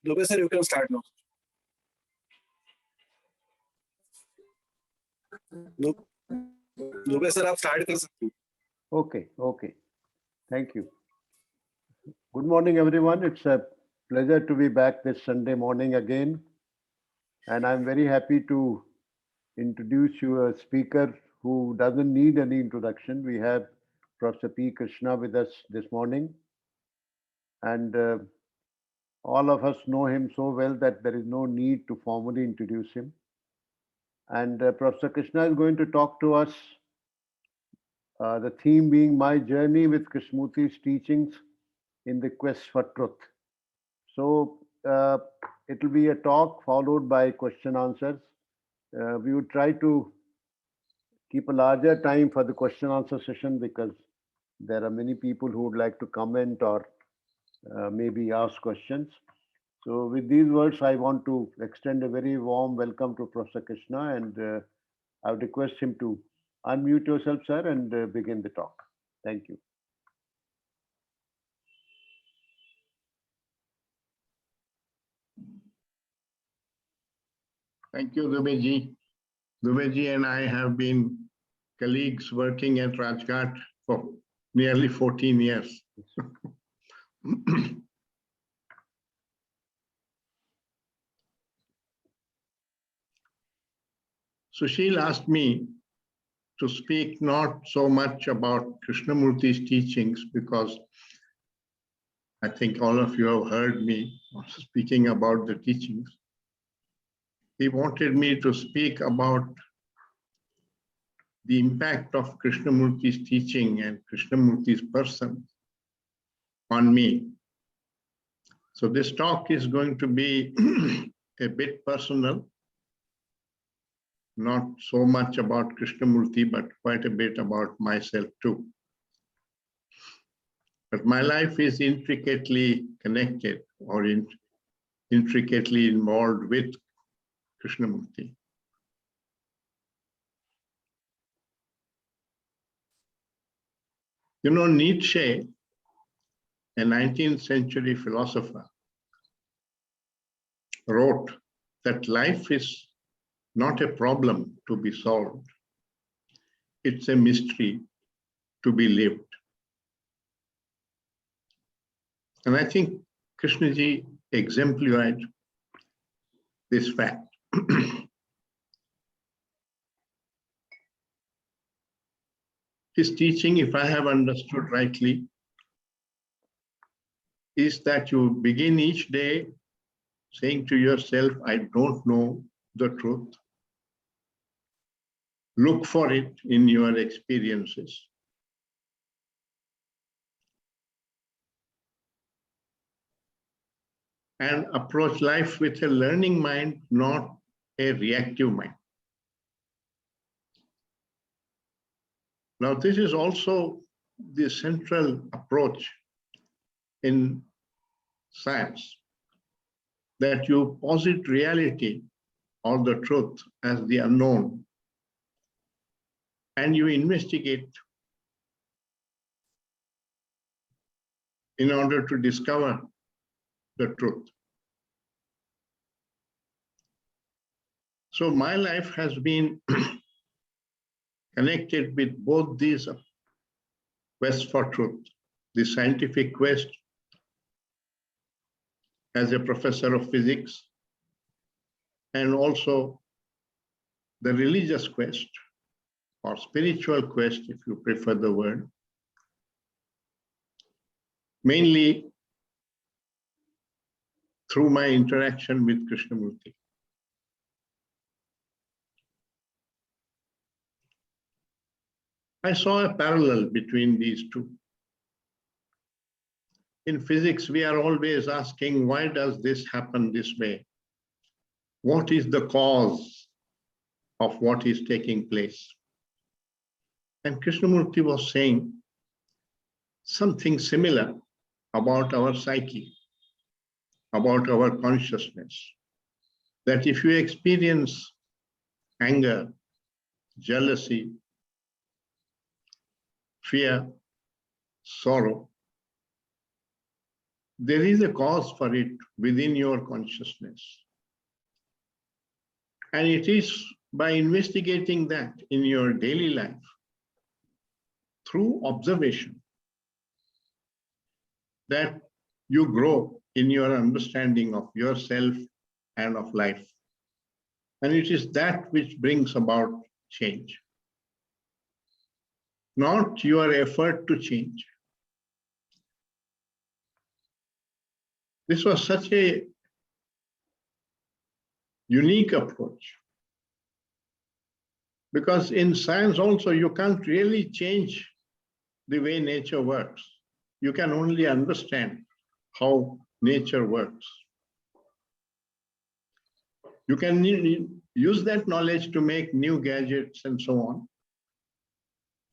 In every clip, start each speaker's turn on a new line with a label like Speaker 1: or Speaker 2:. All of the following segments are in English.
Speaker 1: Dubey sir, you can start now. Dubey sir, आप start कर सकते हैं.
Speaker 2: Okay. Thank you. Good morning, everyone. It's a pleasure to be back this Sunday morning again. And I'm very happy to introduce you a speaker who doesn't need any introduction. We have Professor P. Krishna with us this morning. And all of us know him so well that there is no need to formally introduce him. And Professor Krishna is going to talk to us, the theme being my journey with Krishnamurti's teachings in the quest for truth. So it will be a talk followed by question answers. We would try to keep a larger time for the question answer session because there are many people who would like to comment or maybe ask questions. So with these words, I want to extend a very warm welcome to Professor Krishna, and I would request him to unmute yourself, sir, and begin the talk. Thank you.
Speaker 3: Thank you, Dubey-ji. Dubey-ji and I have been colleagues working at Rajghat for nearly 14 years. Sushil asked me to speak not so much about Krishnamurti's teachings because I think all of you have heard me speaking about the teachings. He wanted me to speak about the impact of Krishnamurti's teaching and Krishnamurti's person on me. So this talk is going to be a bit personal, not so much about Krishnamurti, but quite a bit about myself too. But my life is intricately connected or intricately involved with Krishnamurti. You know, Nietzsche, a 19th century philosopher, wrote that life is not a problem to be solved. It's a mystery to be lived. And I think Krishnaji exemplified this fact. His teaching, if I have understood rightly, is that you begin each day saying to yourself, I don't know the truth. Look for it in your experiences. And approach life with a learning mind, not a reactive mind. Now, this is also the central approach in science, that you posit reality or the truth as the unknown, and you investigate in order to discover the truth. So my life has been connected with both these quests for truth, the scientific quest as a professor of physics, and also the religious quest or spiritual quest, if you prefer the word, mainly through my interaction with Krishnamurti. I saw a parallel between these two. In physics, we are always asking, why does this happen this way? What is the cause of what is taking place? And Krishnamurti was saying something similar about our psyche, about our consciousness, that if you experience anger, jealousy, fear, sorrow, there is a cause for it within your consciousness. And it is by investigating that in your daily life, through observation, that you grow in your understanding of yourself and of life. And it is that which brings about change, not your effort to change. This was such a unique approach, because in science also you can't really change the way nature works. You can only understand how nature works. You can use that knowledge to make new gadgets and so on.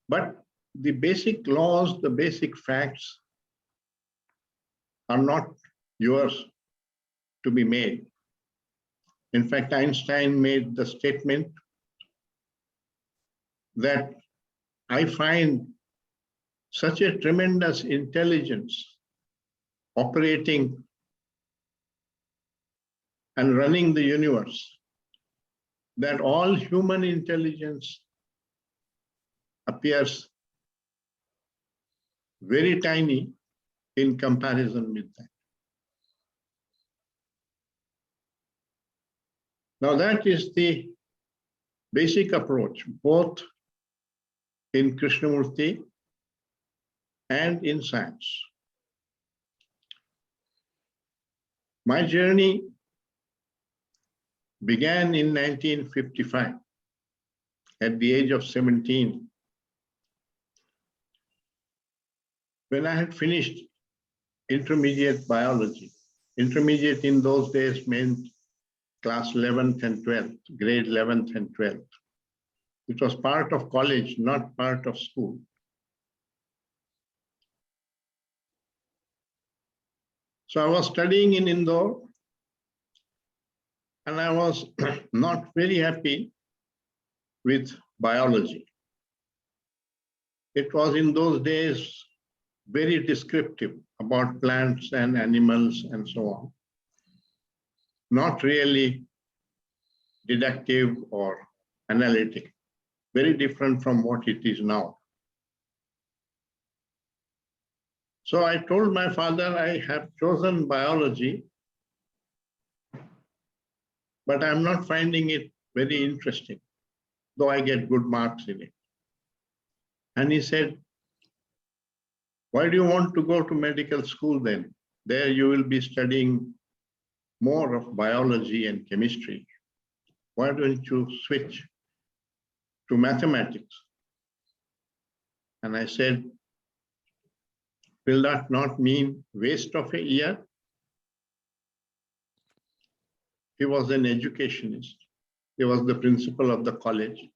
Speaker 3: But the basic laws, the basic facts are not yours to be made. In fact, Einstein made the statement that I find such a tremendous intelligence operating and running the universe that all human intelligence appears very tiny in comparison with that. Now that is the basic approach, both in Krishnamurti and in science. My journey began in 1955 at the age of 17, when I had finished intermediate biology. Intermediate in those days meant class 11th and 12th, grade 11th and 12th. It was part of college, not part of school. So I was studying in Indore, and I was not very happy with biology. It was in those days very descriptive about plants and animals and so on. Not really deductive or analytic, very different from what it is now. So I told my father, I have chosen biology, but I'm not finding it very interesting, though I get good marks in it. And he said, why do you want to go to medical school then? There you will be studying more of biology and chemistry. Why don't you switch to mathematics? And I said, will that not mean waste of a year? He was an educationist. He was the principal of the college.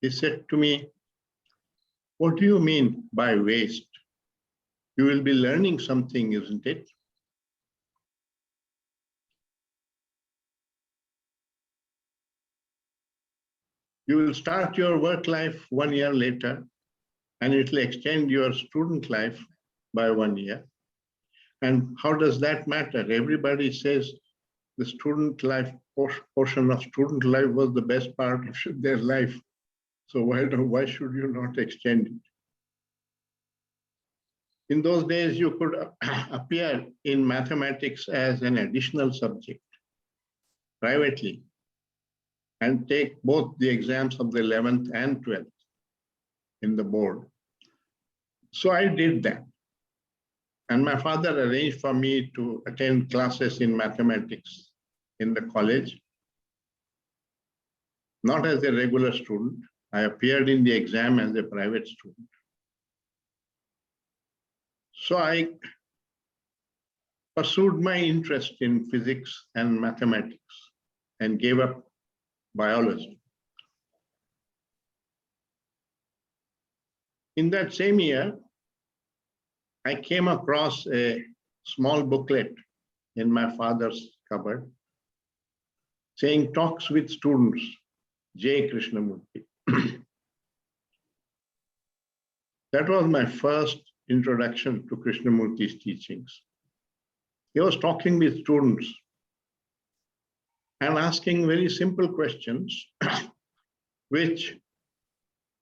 Speaker 3: He said to me, what do you mean by waste? You will be learning something, isn't it? You will start your work life 1 year later, and it will extend your student life by 1 year. And how does that matter? Everybody says the student life portion of student life was the best part of their life. So why should you not extend it? In those days, you could appear in mathematics as an additional subject privately and take both the exams of the 11th and 12th in the board. So I did that. And my father arranged for me to attend classes in mathematics in the college, not as a regular student. I appeared in the exam as a private student. So I pursued my interest in physics and mathematics and gave up biology. In that same year, I came across a small booklet in my father's cupboard saying talks with students, J. Krishnamurti. That was my first introduction to Krishnamurti's teachings. He was talking with students and asking very simple questions, which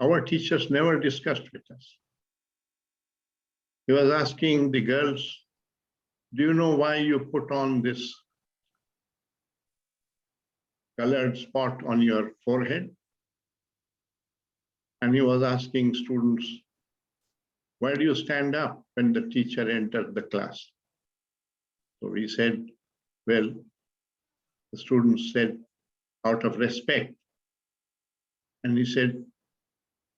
Speaker 3: our teachers never discussed with us. He was asking the girls, do you know why you put on this colored spot on your forehead? And he was asking students, why do you stand up when the teacher entered the class? So we said, well, the students said, out of respect. And he said,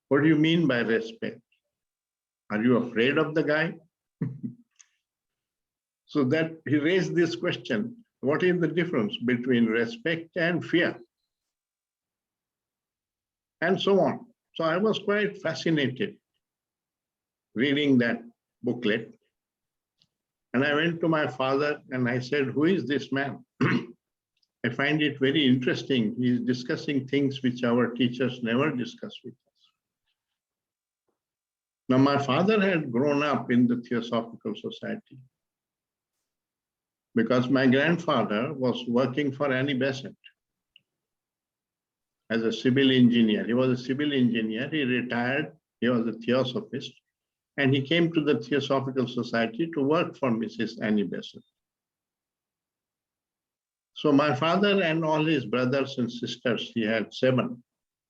Speaker 3: what do you mean by respect? Are you afraid of the guy? So that he raised this question, what is the difference between respect and fear? And so on. So I was quite fascinated reading that booklet. And I went to my father and I said, who is this man? I find it very interesting. He's discussing things which our teachers never discuss with us. Now, my father had grown up in the Theosophical Society because my grandfather was working for Annie Besant as a civil engineer. He was a civil engineer. He retired. He was a theosophist. And he came to the Theosophical Society to work for Mrs. Annie Besant. So my father and all his brothers and sisters, he had 7,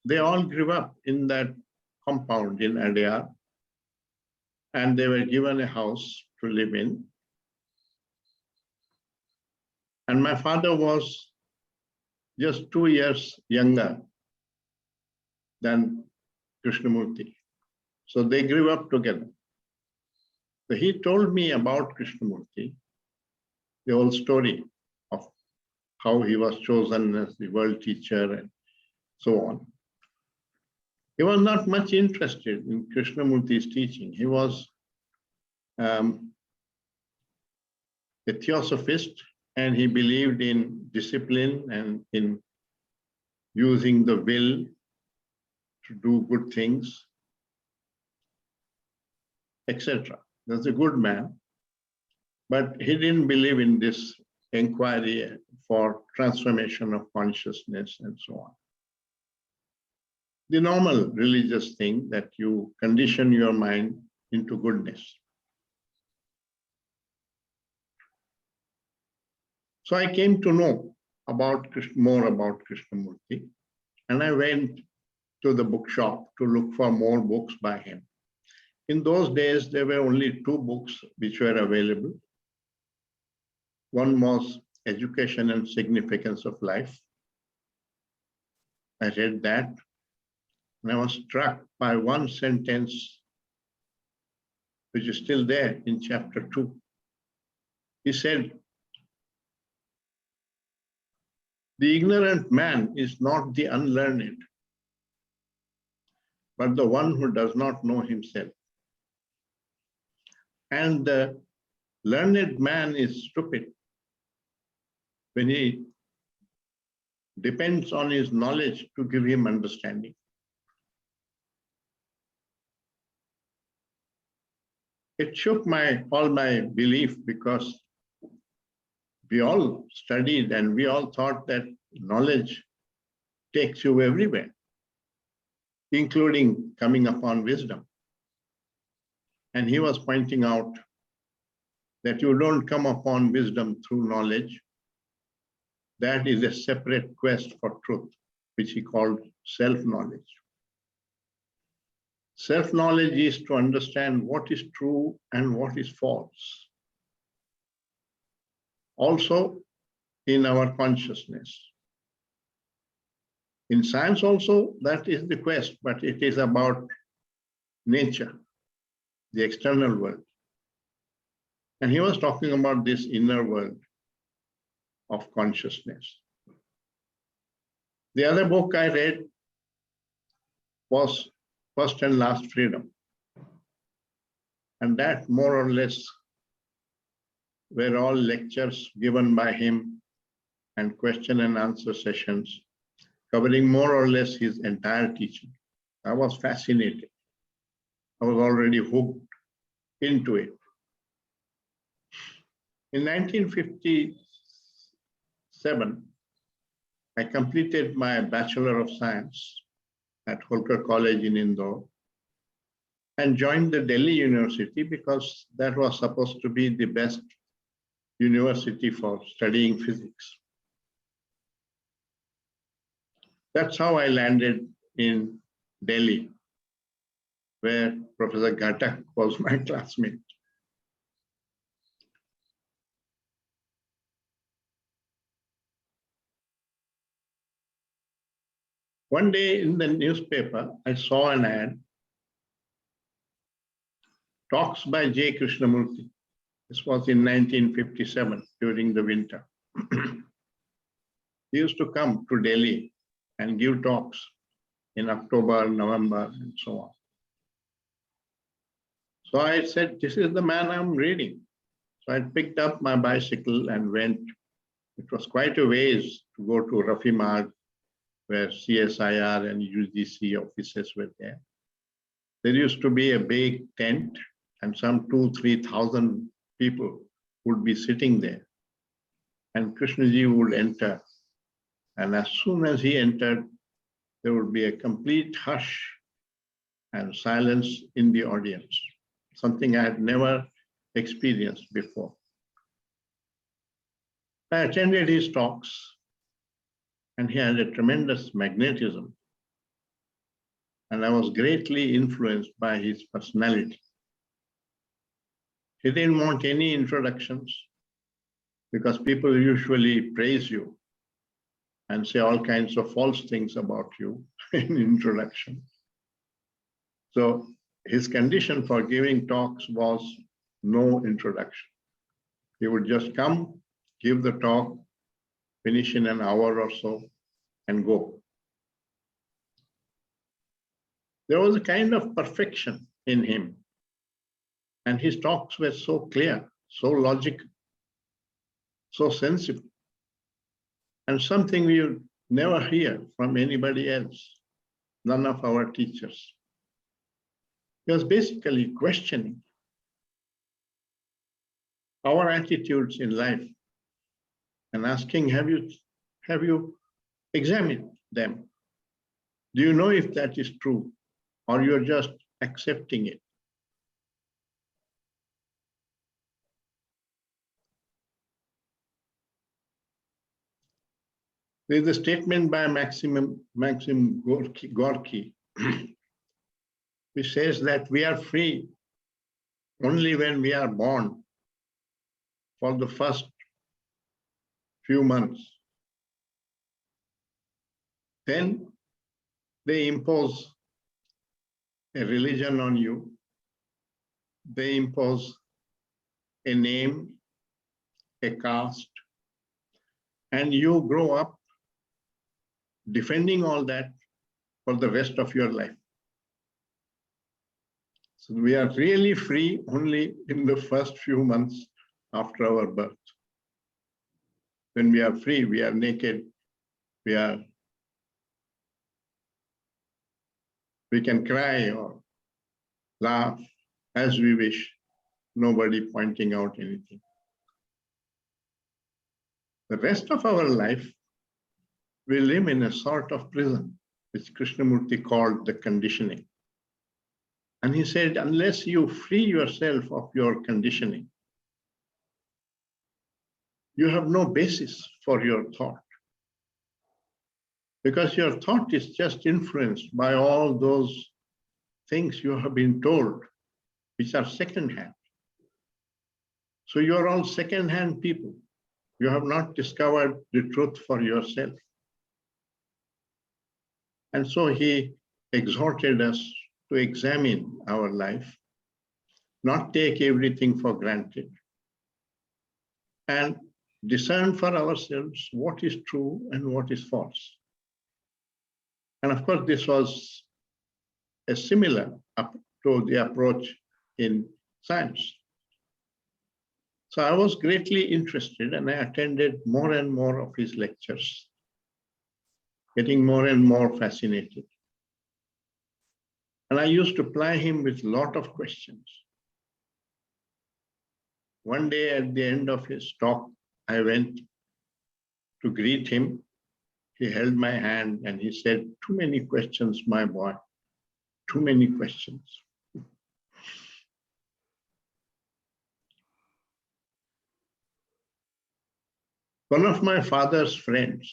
Speaker 3: they all grew up in that compound in Adyar. And they were given a house to live in. And my father was just 2 years younger than Krishnamurti. So they grew up together. So he told me about Krishnamurti, the whole story of how he was chosen as the world teacher and so on. He was not much interested in Krishnamurti's teaching. He was a theosophist, and he believed in discipline and in using the will to do good things, etc. He was a good man, but he didn't believe in this inquiry for transformation of consciousness and so on. The normal religious thing that you condition your mind into goodness. So I came to know more about Krishnamurti, and I went to the bookshop to look for more books by him. In those days, there were only 2 books which were available. One was Education and Significance of Life. I read that, and I was struck by one sentence which is still there in chapter 2. He said, the ignorant man is not the unlearned, but the one who does not know himself. And the learned man is stupid when he depends on his knowledge to give him understanding. It shook all my belief, because we all studied and we all thought that knowledge takes you everywhere, including coming upon wisdom. And he was pointing out that you don't come upon wisdom through knowledge. That is a separate quest for truth, which he called self-knowledge. Self-knowledge is to understand what is true and what is false. Also in our consciousness. In science also, that is the quest, but it is about nature, the external world. And he was talking about this inner world of consciousness. The other book I read was First and Last Freedom. And that more or less were all lectures given by him and question and answer sessions covering more or less his entire teaching. I was fascinated. I was already hooked into it. In 1957, I completed my Bachelor of Science at Holkar College in Indore and joined the Delhi University because that was supposed to be the best university for studying physics. That's how I landed in Delhi, where Professor Ghatak was my classmate. One day in the newspaper, I saw an ad, talks by J. Krishnamurti. This was in 1957 during the winter. He used to come to Delhi and give talks in October, November, and so on. So I said, this is the man I'm reading. So I picked up my bicycle and went. It was quite a ways to go to Rafi Marg, where CSIR and UGC offices were there. There used to be a big tent and some 2,000-3,000 people would be sitting there. And Krishnaji would enter. And as soon as he entered, there would be a complete hush and silence in the audience, something I had never experienced before. I attended his talks, and he had a tremendous magnetism. And I was greatly influenced by his personality. He didn't want any introductions because people usually praise you and say all kinds of false things about you in introduction. So his condition for giving talks was no introduction. He would just come, give the talk, finish in an hour or so, and go. There was a kind of perfection in him. And his talks were so clear, so logical, so sensible, and something we would never hear from anybody else, none of our teachers. He was basically questioning our attitudes in life and asking, have you examined them? Do you know if that is true, or you're just accepting it? There's a statement by Maxim Gorky, which says that we are free only when we are born for the first few months. Then they impose a religion on you. They impose a name, a caste, and you grow up defending all that for the rest of your life. So we are really free only in the first few months after our birth. When we are free, we are naked, we can cry or laugh as we wish, nobody pointing out anything. The rest of our life, we live in a sort of prison, which Krishnamurti called the conditioning. And he said, unless you free yourself of your conditioning, you have no basis for your thought. Because your thought is just influenced by all those things you have been told, which are second-hand. So you're all second-hand people. You have not discovered the truth for yourself. And so he exhorted us to examine our life, not take everything for granted, and discern for ourselves what is true and what is false. And of course, this was a similar to the approach in science. So I was greatly interested and I attended more and more of his lectures, getting more and more fascinated. And I used to ply him with a lot of questions. One day at the end of his talk, I went to greet him. He held my hand and he said, "Too many questions, my boy, too many questions." One of my father's friends,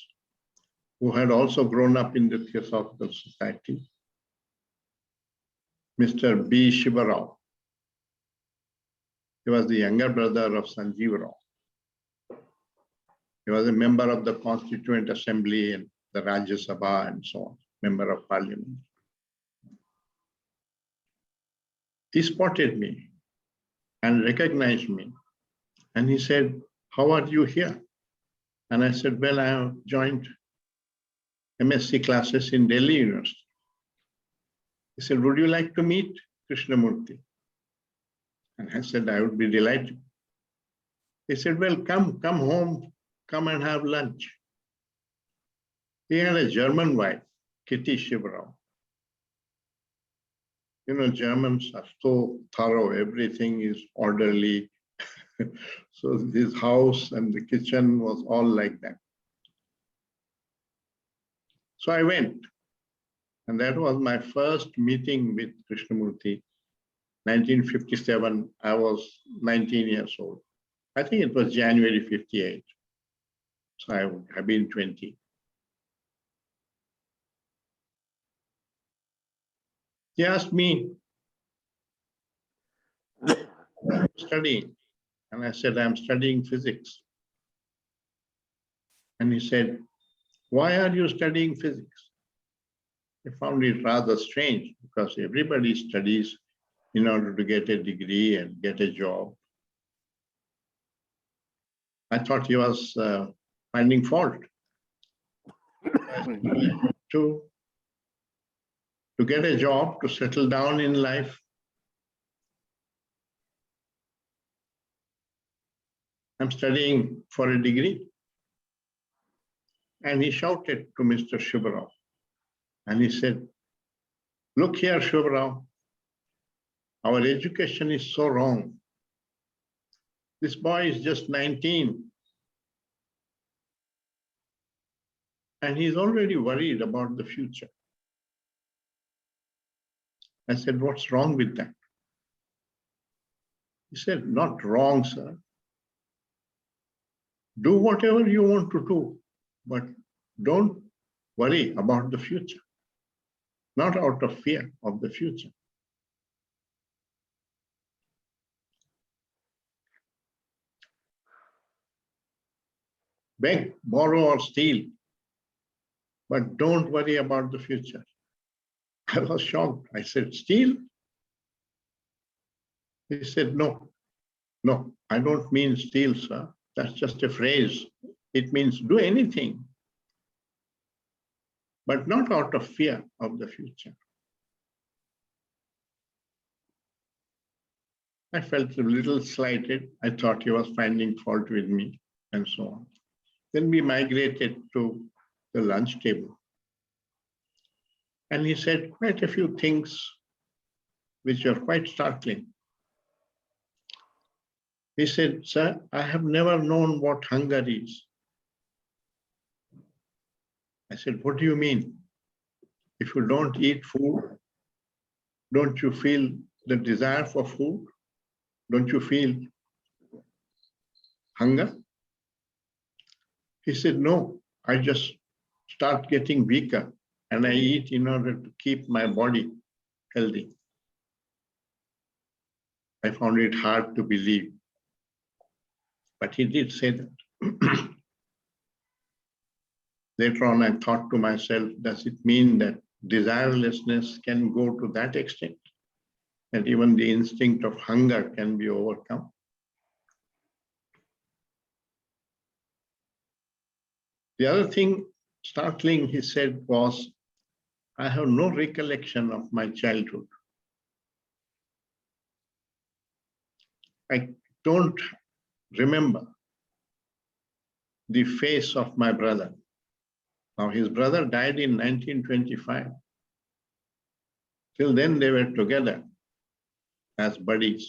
Speaker 3: who had also grown up in the Theosophical Society, Mr. B. Shivarao. He was the younger brother of Sanjeev Rao. He was a member of the Constituent Assembly and the Rajya Sabha and so on, member of parliament. He spotted me and recognized me. And he said, "How are you here?" And I said, "Well, I have joined MSc classes in Delhi University." He said, "Would you like to meet Krishnamurti?" And I said, "I would be delighted." He said, "Well, come home, come and have lunch." He had a German wife, Kitty Shivrao. You know, Germans are so thorough, everything is orderly. So his house and the kitchen was all like that. So I went, and that was my first meeting with Krishnamurti. 1957, I was 19 years old. I think it was January 58. So I would have been 20. He asked me, "I'm studying." And I said, "I'm studying physics." And he said, "Why are you studying physics?" I found it rather strange because everybody studies in order to get a degree and get a job. I thought he was finding fault. To get a job, to settle down in life. I'm studying for a degree. And he shouted to Mr. Shivarao. And he said, "Look here, Shivarao, our education is so wrong. This boy is just 19. And he's already worried about the future." I said, "What's wrong with that?" He said, "Not wrong, sir. Do whatever you want to do, but don't worry about the future. Not out of fear of the future." Beg, borrow, or steal, but don't worry about the future. I was shocked. I said, "Steal?" He said, No, I don't mean steal, sir. That's just a phrase. It means do anything, but not out of fear of the future." I felt a little slighted. I thought he was finding fault with me and so on. Then we migrated to the lunch table. And he said quite a few things which were quite startling. He said, "Sir, I have never known what hunger is." I said, "What do you mean? If you don't eat food, don't you feel the desire for food? Don't you feel hunger?" He said, "No, I just start getting weaker and I eat in order to keep my body healthy." I found it hard to believe, but he did say that. Later on, I thought to myself, does it mean that desirelessness can go to that extent? That even the instinct of hunger can be overcome? The other thing startling he said was, "I have no recollection of my childhood. I don't remember the face of my brother." Now, his brother died in 1925. Till then, they were together as buddies.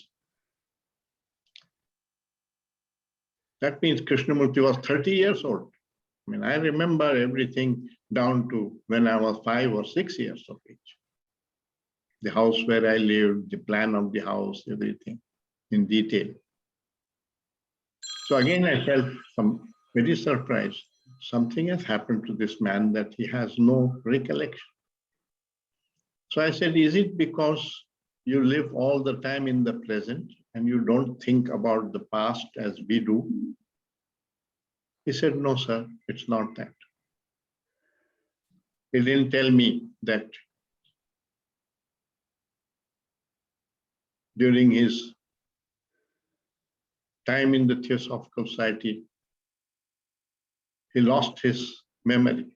Speaker 3: That means Krishnamurti was 30 years old. I mean, I remember everything down to when I was 5 or 6 years of age. The house where I lived, the plan of the house, everything in detail. So again, I felt very surprised. Something has happened to this man that he has no recollection. So I said, is it because you live all the time in the present and you don't think about the past as we do? He said, no, sir, it's not that. He didn't tell me that during his time in the Theosophical Society, he lost his memory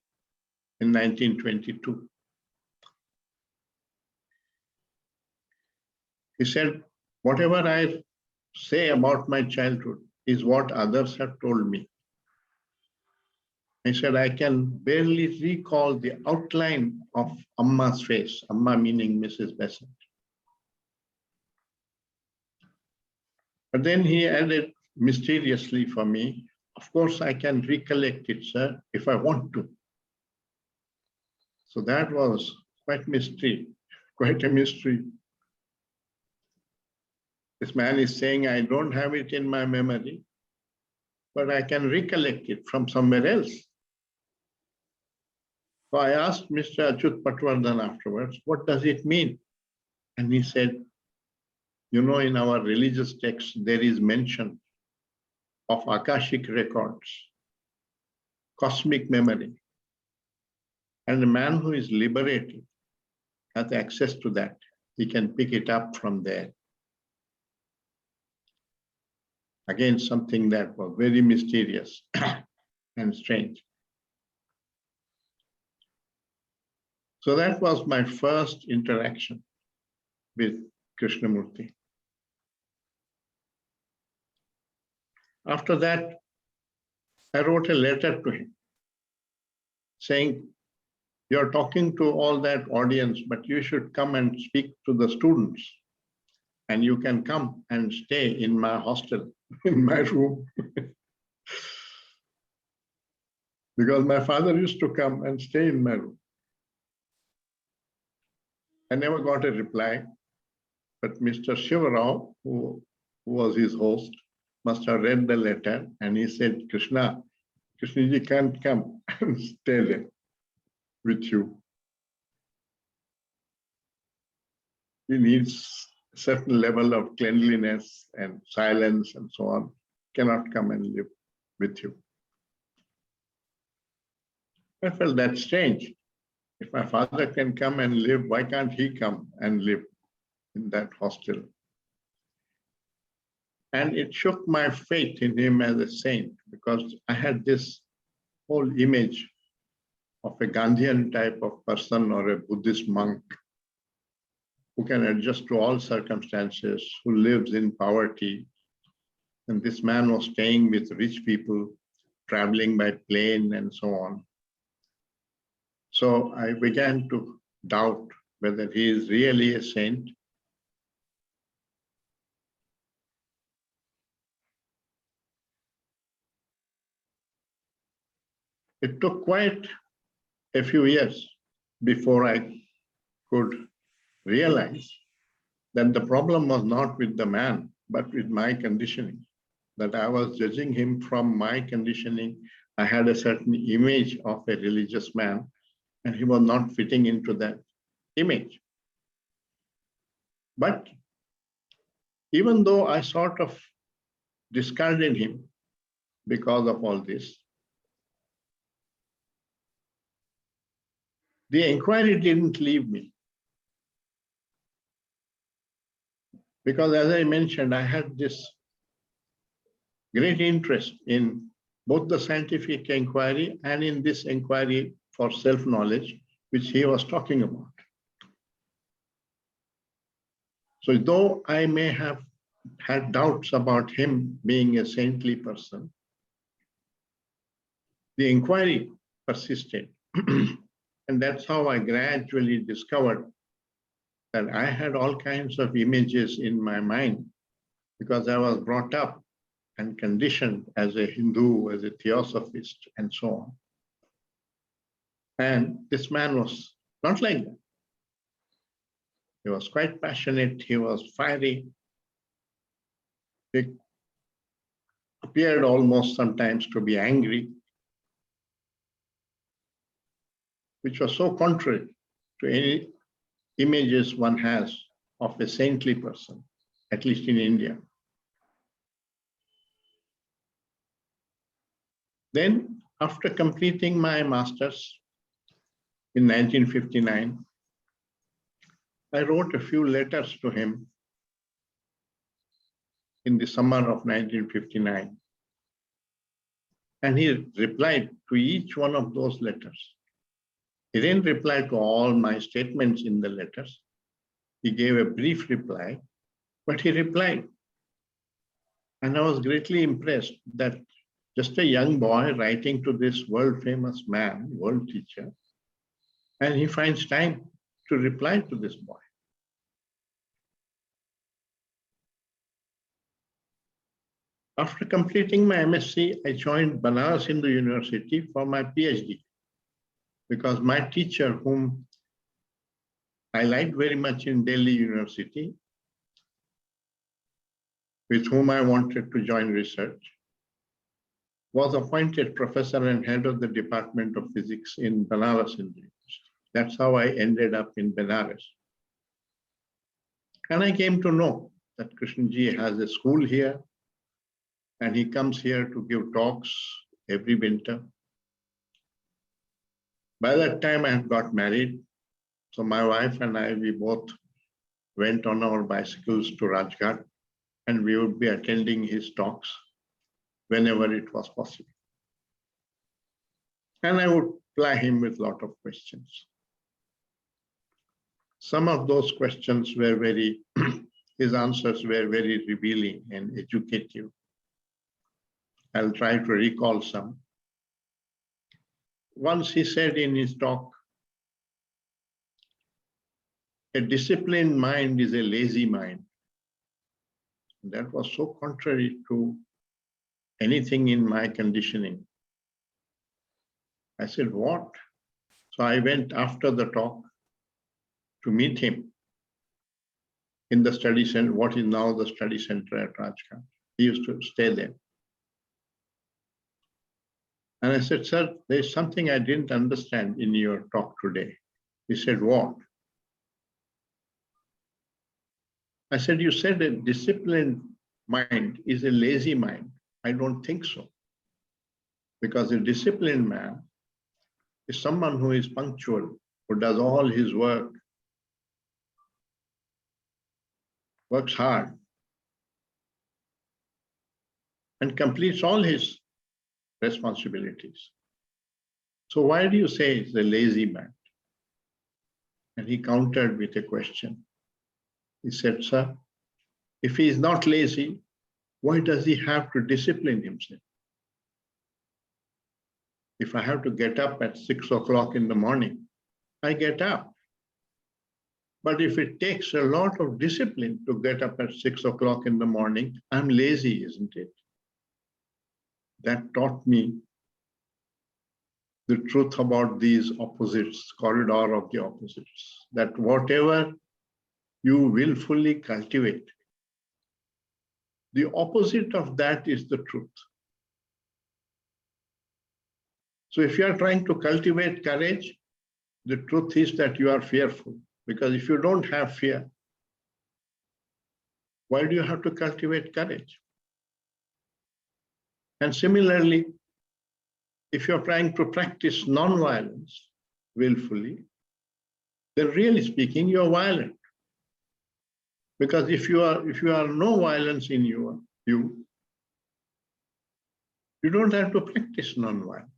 Speaker 3: in 1922. He said, whatever I say about my childhood is what others have told me. He said, I can barely recall the outline of Amma's face, Amma meaning Mrs. Besant. But then he added mysteriously for me, of course I can recollect it, sir, if I want to. So that was quite a mystery. This man is saying, I don't have it in my memory, but I can recollect it from somewhere else. So I asked Mr. Achyut Patwardhan afterwards, what does it mean? And he said, you know, in our religious texts, there is mention of Akashic records, cosmic memory. And the man who is liberated has access to that. He can pick it up from there. Again, something that was very mysterious and strange. So that was my first interaction with Krishnamurti. After that, I wrote a letter to him saying, you're talking to all that audience, but you should come and speak to the students. And you can come and stay in my hostel, in my room. Because my father used to come and stay in my room. I never got a reply, but Mr. Shivarao, who was his host, must have read the letter, and he said, Krishnaji can't come and stay there with you. He needs a certain level of cleanliness and silence and so on. Cannot come and live with you. I felt that strange. If my father can come and live, why can't he come and live in that hostel? And it shook my faith in him as a saint, because I had this whole image of a Gandhian type of person or a Buddhist monk who can adjust to all circumstances, who lives in poverty. And this man was staying with rich people, traveling by plane and so on. So I began to doubt whether he is really a saint. It took quite a few years before I could realize that the problem was not with the man, but with my conditioning, that I was judging him from my conditioning. I had a certain image of a religious man, and he was not fitting into that image. But even though I sort of discarded him because of all this, the inquiry didn't leave me. Because as I mentioned, I had this great interest in both the scientific inquiry and in this inquiry for self-knowledge, which he was talking about. So though I may have had doubts about him being a saintly person, the inquiry persisted. And that's how I gradually discovered that I had all kinds of images in my mind, because I was brought up and conditioned as a Hindu, as a theosophist, and so on. And this man was not like that. He was quite passionate, he was fiery. He appeared almost sometimes to be angry, which was so contrary to any images one has of a saintly person, at least in India. Then, after completing my master's in 1959, I wrote a few letters to him in the summer of 1959. And he replied to each one of those letters. He didn't reply to all my statements in the letters. He gave a brief reply, but he replied. And I was greatly impressed that just a young boy writing to this world-famous man, world teacher, and he finds time to reply to this boy. After completing my MSc, I joined Banaras Hindu University for my PhD because my teacher, whom I liked very much in Delhi University, with whom I wanted to join research, was appointed professor and head of the Department of Physics in Banaras Hindu University. That's how I ended up in Benares. And I came to know that Krishnaji has a school here, and he comes here to give talks every winter. By that time, I had got married. So my wife and I, we both went on our bicycles to Rajghat, and we would be attending his talks whenever it was possible. And I would ply him with a lot of questions. Some of those questions were very, his answers were very revealing and educative. I'll try to recall some. Once he said in his talk, a disciplined mind is a lazy mind. That was so contrary to anything in my conditioning. I said, what? So I went after the talk to meet him in the study center, what is now the study center at Rajghat. He used to stay there. And I said, sir, there's something I didn't understand in your talk today. He said, what? I said, you said a disciplined mind is a lazy mind. I don't think so. Because a disciplined man is someone who is punctual, who does all his work, works hard, and completes all his responsibilities. So why do you say it's a lazy man? And he countered with a question. He said, sir, if he is not lazy, why does he have to discipline himself? If I have to get up at 6 o'clock in the morning, I get up. But if it takes a lot of discipline to get up at 6 o'clock in the morning, I'm lazy, isn't it? That taught me the truth about these opposites, corridor of the opposites, that whatever you willfully cultivate, the opposite of that is the truth. So if you are trying to cultivate courage, the truth is that you are fearful. Because if you don't have fear, why do you have to cultivate courage? And similarly, if you're trying to practice non-violence willfully, then really speaking, you're violent. Because if you are no violence in you don't have to practice non-violence.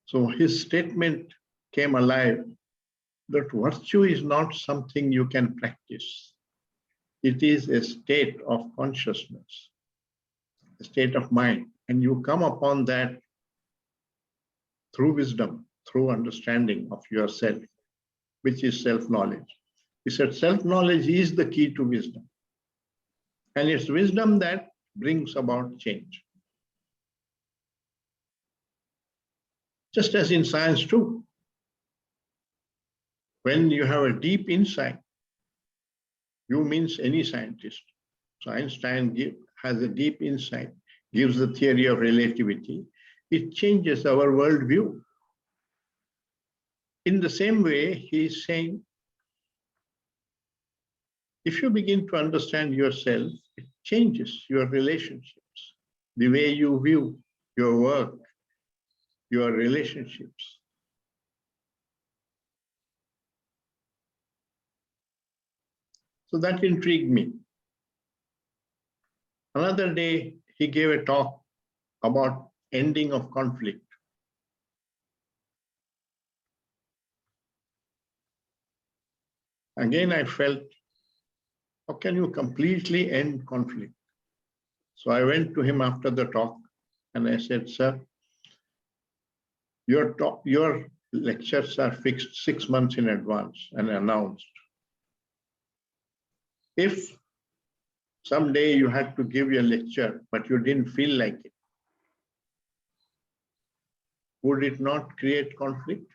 Speaker 3: So his statement came alive that virtue is not something you can practice. It is a state of consciousness, a state of mind. And you come upon that through wisdom, through understanding of yourself, which is self-knowledge. He said self-knowledge is the key to wisdom. And it's wisdom that brings about change. Just as in science too. When you have a deep insight, you means any scientist. So Einstein has a deep insight, gives the theory of relativity. It changes our worldview. In the same way, he is saying, if you begin to understand yourself, it changes your relationships, the way you view your work, your relationships. So that intrigued me. Another day, he gave a talk about ending of conflict. Again, I felt, how can you completely end conflict? So I went to him after the talk and I said, sir, your lectures are fixed 6 months in advance and announced. If someday you had to give your lecture, but you didn't feel like it, would it not create conflict?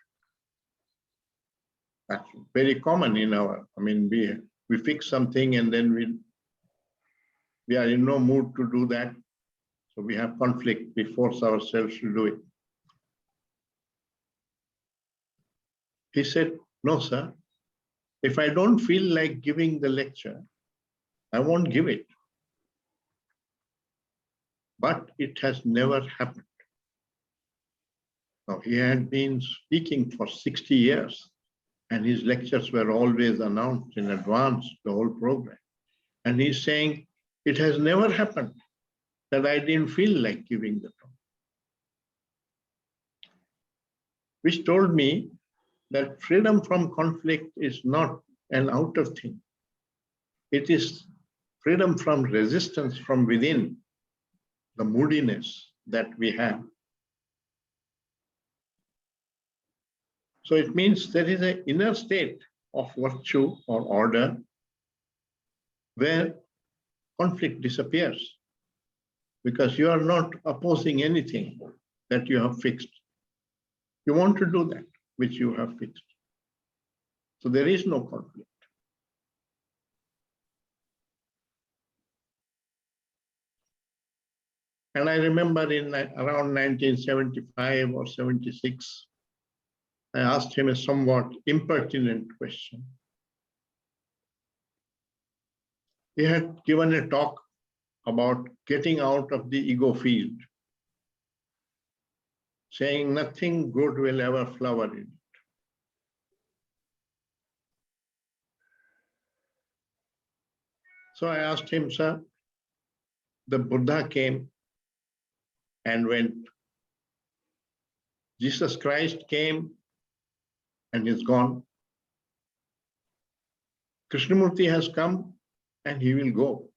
Speaker 3: That's very common in we fix something and then we are in no mood to do that. So we have conflict, we force ourselves to do it. He said, no, sir. If I don't feel like giving the lecture, I won't give it. But it has never happened. Now, he had been speaking for 60 years, and his lectures were always announced in advance, the whole program. And he's saying, it has never happened that I didn't feel like giving the talk. Which told me that freedom from conflict is not an outer thing. It is freedom from resistance from within, the moodiness that we have. So it means there is an inner state of virtue or order where conflict disappears because you are not opposing anything that you have fixed. You want to do that which you have fixed. So there is no conflict. And I remember in around 1975 or 76, I asked him a somewhat impertinent question. He had given a talk about getting out of the ego field, saying nothing good will ever flower in it. So I asked him, sir, the Buddha came and went. Jesus Christ came and is gone. Krishnamurti has come and he will go.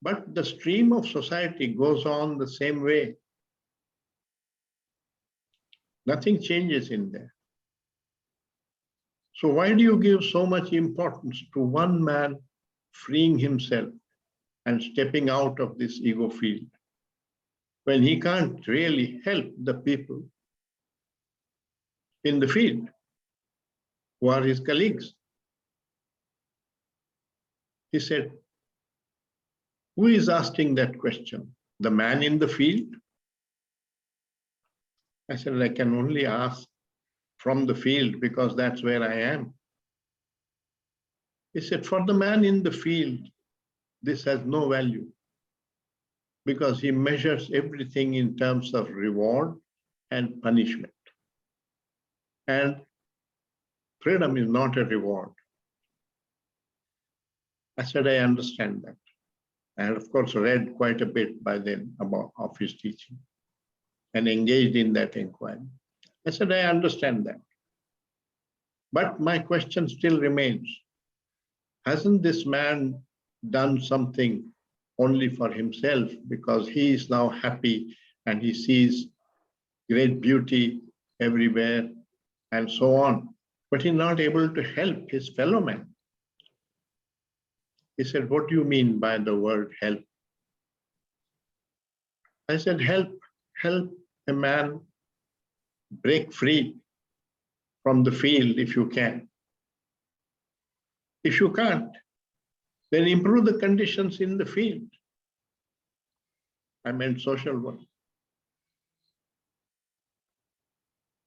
Speaker 3: But the stream of society goes on the same way. Nothing changes in there. So why do you give so much importance to one man freeing himself and stepping out of this ego field when he can't really help the people in the field who are his colleagues? He said, who is asking that question? The man in the field? I said, I can only ask from the field because that's where I am. He said, for the man in the field, this has no value because he measures everything in terms of reward and punishment. And freedom is not a reward. I said, I understand that. I had, of course, read quite a bit by then of his teaching and engaged in that inquiry. I said, I understand that. But my question still remains. Hasn't this man done something only for himself because he is now happy and he sees great beauty everywhere and so on, but he's not able to help his fellow man? He said, what do you mean by the word help? I said, help a man break free from the field if you can. If you can't, then improve the conditions in the field. I meant social work,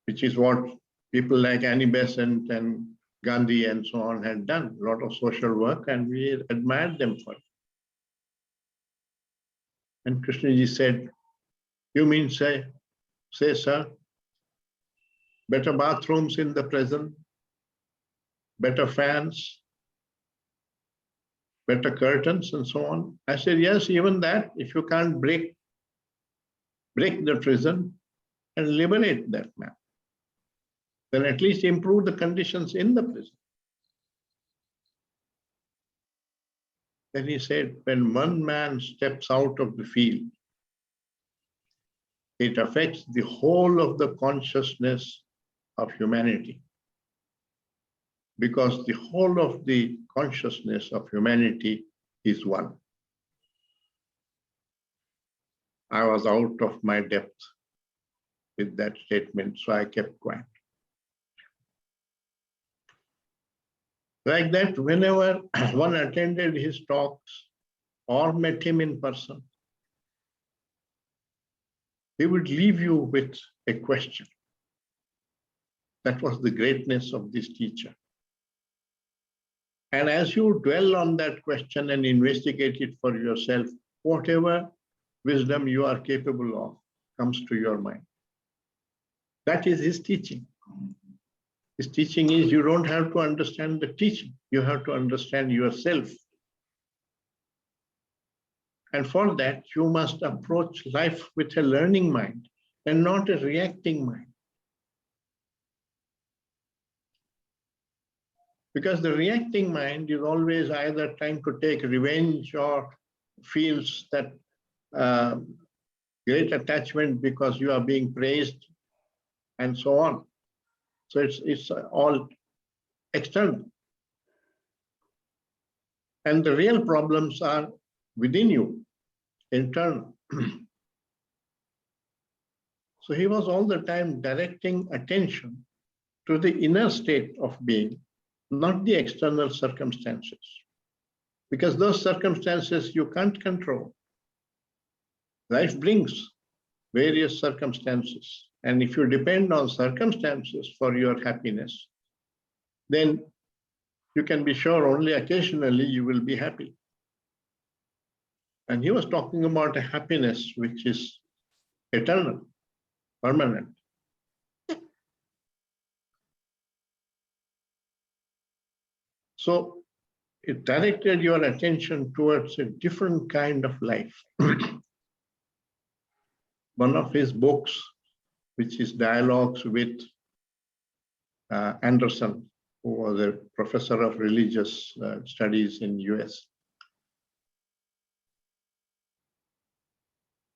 Speaker 3: which is what people like Annie Besant and Gandhi and so on had done, a lot of social work, and we admired them for it. And Krishnaji said, you mean say, sir, better bathrooms in the present, better fans, better curtains and so on? I said, yes, even that, if you can't break the prison and liberate that man, then at least improve the conditions in the prison. Then he said, when one man steps out of the field, it affects the whole of the consciousness of humanity, because the whole of the consciousness of humanity is one. I was out of my depth with that statement, so I kept quiet. Like that, whenever one attended his talks or met him in person, he would leave you with a question. That was the greatness of this teacher. And as you dwell on that question and investigate it for yourself, whatever wisdom you are capable of comes to your mind. That is his teaching. His teaching is you don't have to understand the teaching. You have to understand yourself. And for that, you must approach life with a learning mind and not a reacting mind. Because the reacting mind is always either trying to take revenge or feels that great attachment because you are being praised and so on. So it's all external. And the real problems are within you, internal. So he was all the time directing attention to the inner state of being, not the external circumstances. Because those circumstances you can't control. Life brings various circumstances. And if you depend on circumstances for your happiness, then you can be sure only occasionally you will be happy. And he was talking about a happiness which is eternal, permanent. So it directed your attention towards a different kind of life. One of his books, which is Dialogues with Anderson, who was a professor of religious studies in US,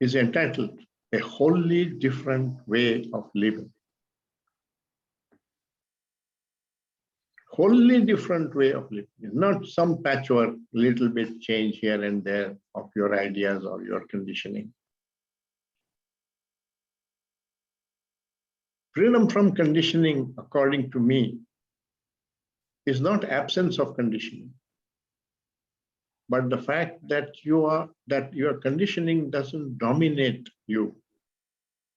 Speaker 3: is entitled A Wholly Different Way of Living. Wholly different way of living, not some patchwork, little bit change here and there of your ideas or your conditioning. Freedom from conditioning, according to me, is not absence of conditioning, but the fact that your conditioning doesn't dominate you,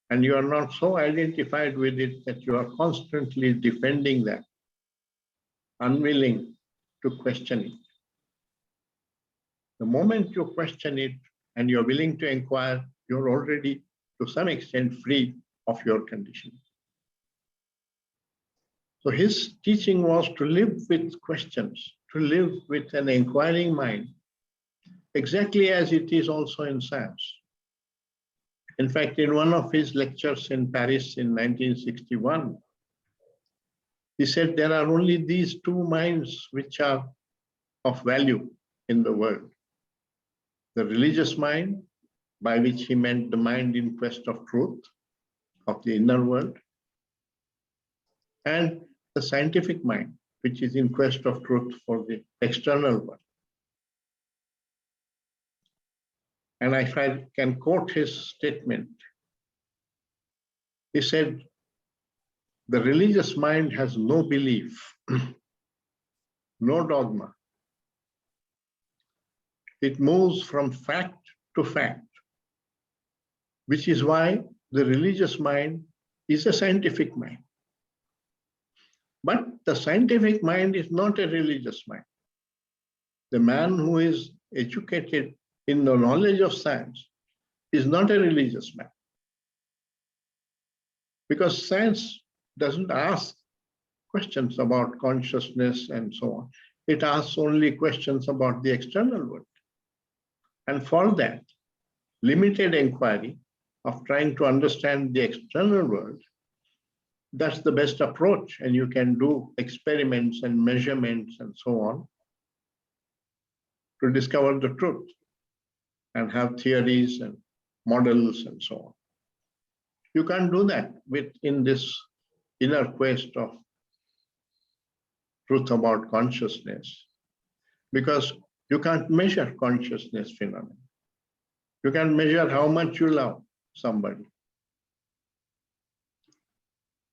Speaker 3: and you are not so identified with it that you are constantly defending that, unwilling to question it. The moment you question it and you're willing to inquire, you're already to some extent free of your conditioning. So his teaching was to live with questions, to live with an inquiring mind, exactly as it is also in science. In fact, in one of his lectures in Paris in 1961, he said there are only these two minds which are of value in the world. The religious mind, by which he meant the mind in quest of truth, of the inner world, and the scientific mind, which is in quest of truth for the external world. And if I can quote his statement, he said, the religious mind has no belief, no dogma. It moves from fact to fact, which is why the religious mind is a scientific mind. But the scientific mind is not a religious mind. The man who is educated in the knowledge of science is not a religious man. Because science doesn't ask questions about consciousness and so on. It asks only questions about the external world. And for that, limited inquiry of trying to understand the external world, that's the best approach. And you can do experiments and measurements and so on to discover the truth and have theories and models and so on. You can't do that in this inner quest of truth about consciousness, because you can't measure consciousness phenomena. You can measure how much you love somebody.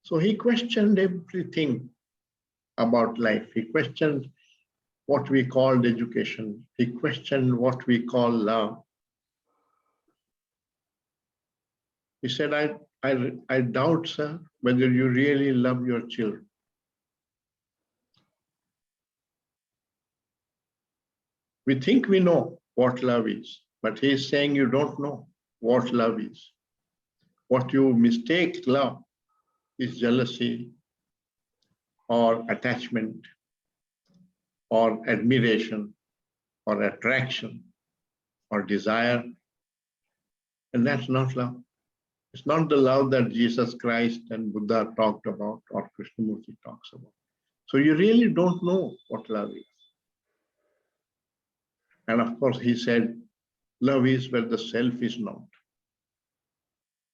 Speaker 3: So he questioned everything about life. He questioned what we called education. He questioned what we call love. He said, I doubt, sir, whether you really love your children. We think we know what love is, but he is saying you don't know what love is. What you mistake love is jealousy or attachment or admiration or attraction or desire. And that's not love. It's not the love that Jesus Christ and Buddha talked about or Krishnamurti talks about. So you really don't know what love is. And of course, he said, love is where the self is not.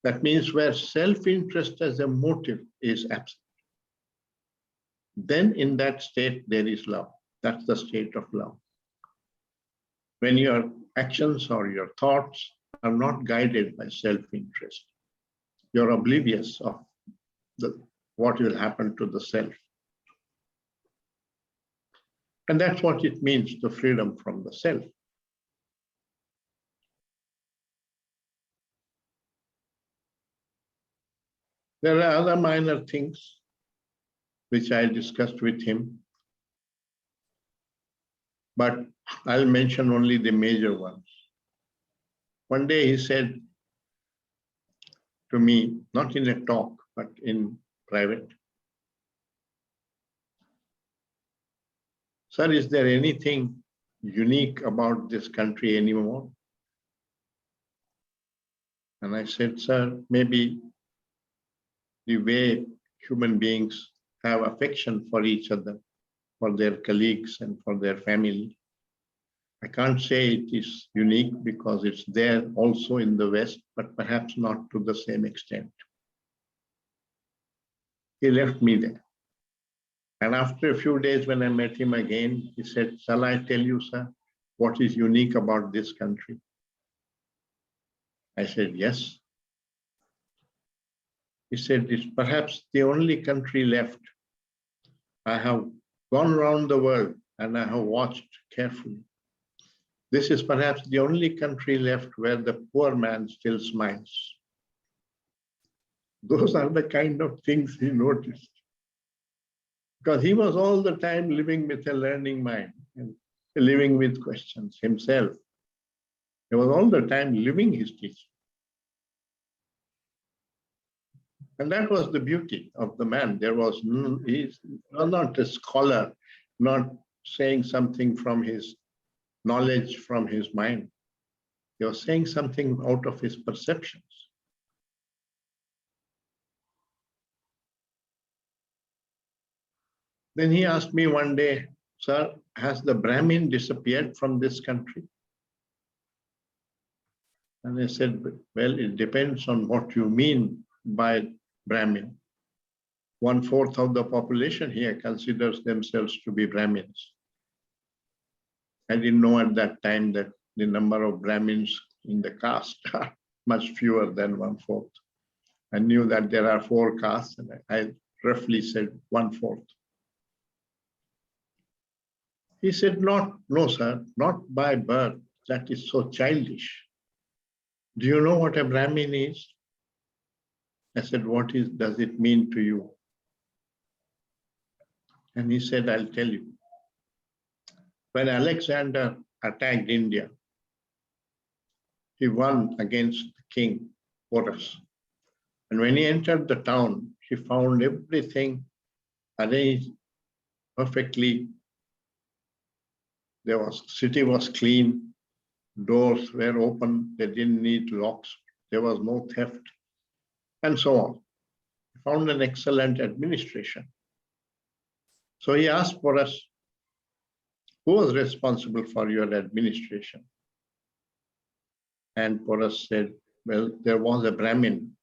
Speaker 3: That means where self-interest as a motive is absent. Then in that state, there is love. That's the state of love. When your actions or your thoughts are not guided by self-interest, you're oblivious of what will happen to the self. And that's what it means, the freedom from the self. There are other minor things which I discussed with him, but I'll mention only the major ones. One day he said to me, not in a talk, but in private, sir, is there anything unique about this country anymore? And I said, sir, maybe the way human beings have affection for each other, for their colleagues and for their family. I can't say it is unique because it's there also in the West, but perhaps not to the same extent. He left me there. And after a few days when I met him again, he said, shall I tell you, sir, what is unique about this country? I said, yes. He said, it's perhaps the only country left. I have gone around the world and I have watched carefully. This is perhaps the only country left where the poor man still smiles. Those are the kind of things he noticed. Because he was all the time living with a learning mind and living with questions himself. He was all the time living his teaching. And that was the beauty of the man. He's not a scholar, not saying something from his knowledge, from his mind. He was saying something out of his perceptions. Then he asked me one day, sir, has the Brahmin disappeared from this country? And I said, well, it depends on what you mean by Brahmin. 1/4 of the population here considers themselves to be Brahmins. I didn't know at that time that the number of Brahmins in the caste are much fewer than 1/4. I knew that there are 4 castes, and I roughly said 1/4. He said, no, sir, not by birth. That is so childish. Do you know what a Brahmin is? I said, what does it mean to you? And he said, I'll tell you. When Alexander attacked India, he won against the king, Porus. And when he entered the town, he found everything arranged perfectly. City was clean, doors were open, they didn't need locks, there was no theft, and so on. He found an excellent administration. So he asked Porus, who was responsible for your administration? And Porus said, well, there was a Brahmin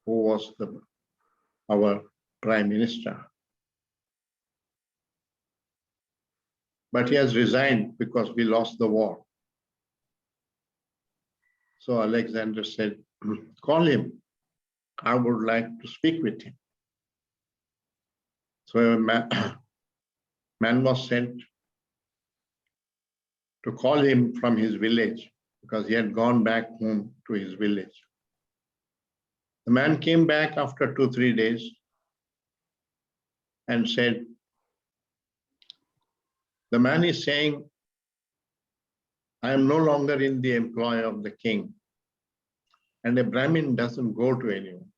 Speaker 3: who was our prime minister. But he has resigned because we lost the war. So Alexander said, call him. I would like to speak with him. So a man was sent to call him from his village because he had gone back home to his village. The man came back after 2-3 days and said, the man is saying, I am no longer in the employ of the king. And a Brahmin doesn't go to anyone.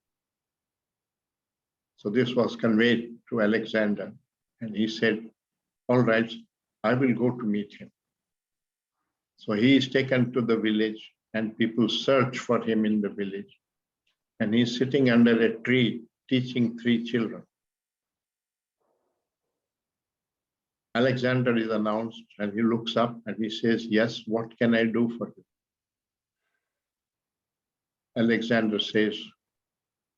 Speaker 3: So this was conveyed to Alexander. And he said, all right, I will go to meet him. So he is taken to the village and people search for him in the village. And he's sitting under a tree teaching 3 children. Alexander is announced and he looks up and he says, yes, what can I do for you? Alexander says,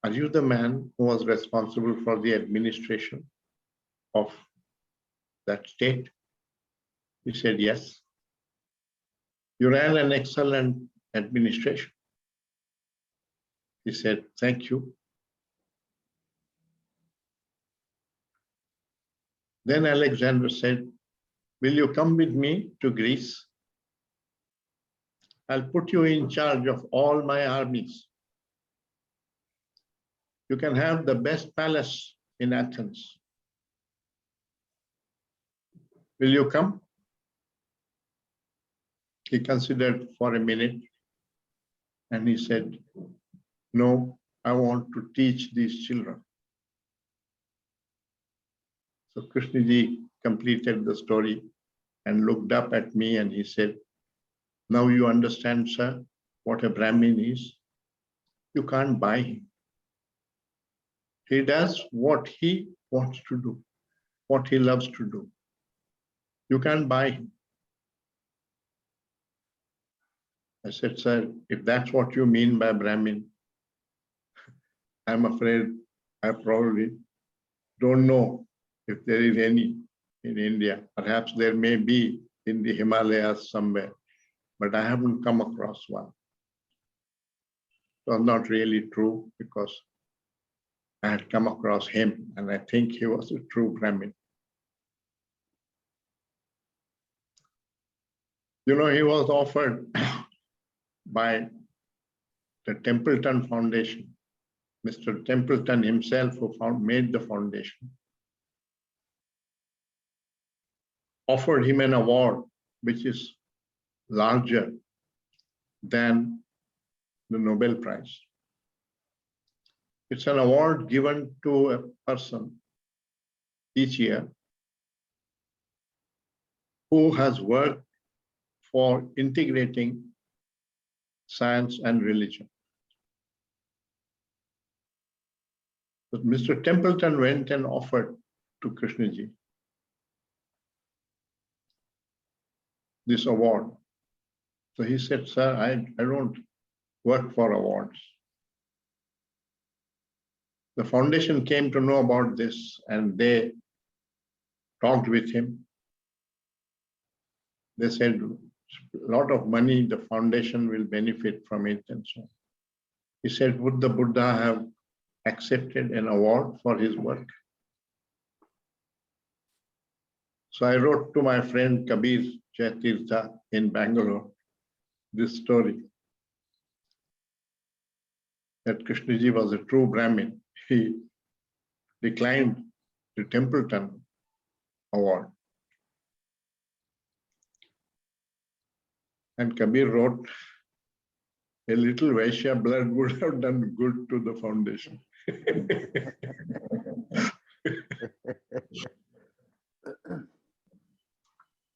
Speaker 3: are you the man who was responsible for the administration of that state? He said, yes. You ran an excellent administration. He said, thank you. Then Alexander said, will you come with me to Greece? I'll put you in charge of all my armies. You can have the best palace in Athens. Will you come? He considered for a minute and he said, no, I want to teach these children. So Krishnaji completed the story and looked up at me and he said, now you understand, sir, what a Brahmin is? You can't buy him. He does what he wants to do, what he loves to do. You can't buy him. I said, sir, if that's what you mean by Brahmin, I'm afraid I probably don't know if there is any in India. Perhaps there may be in the Himalayas somewhere, but I haven't come across one. It was not really true because I had come across him and I think he was a true Brahmin. You know, he was offered by the Templeton Foundation. Mr. Templeton himself, who made the foundation, offered him an award which is larger than the Nobel Prize. It's an award given to a person each year who has worked for integrating science and religion. But Mr. Templeton went and offered to Krishnaji this award. So he said, sir, I don't work for awards. The foundation came to know about this and they talked with him. They said, a lot of money, the foundation will benefit from it and so on. He said, would the Buddha have accepted an award for his work? So I wrote to my friend Kabir Jaitirtha in Bangalore this story, that Krishnaji was a true Brahmin. He declined the Templeton Award. And Kabir wrote, a little Vaishya blood would have done good to the foundation.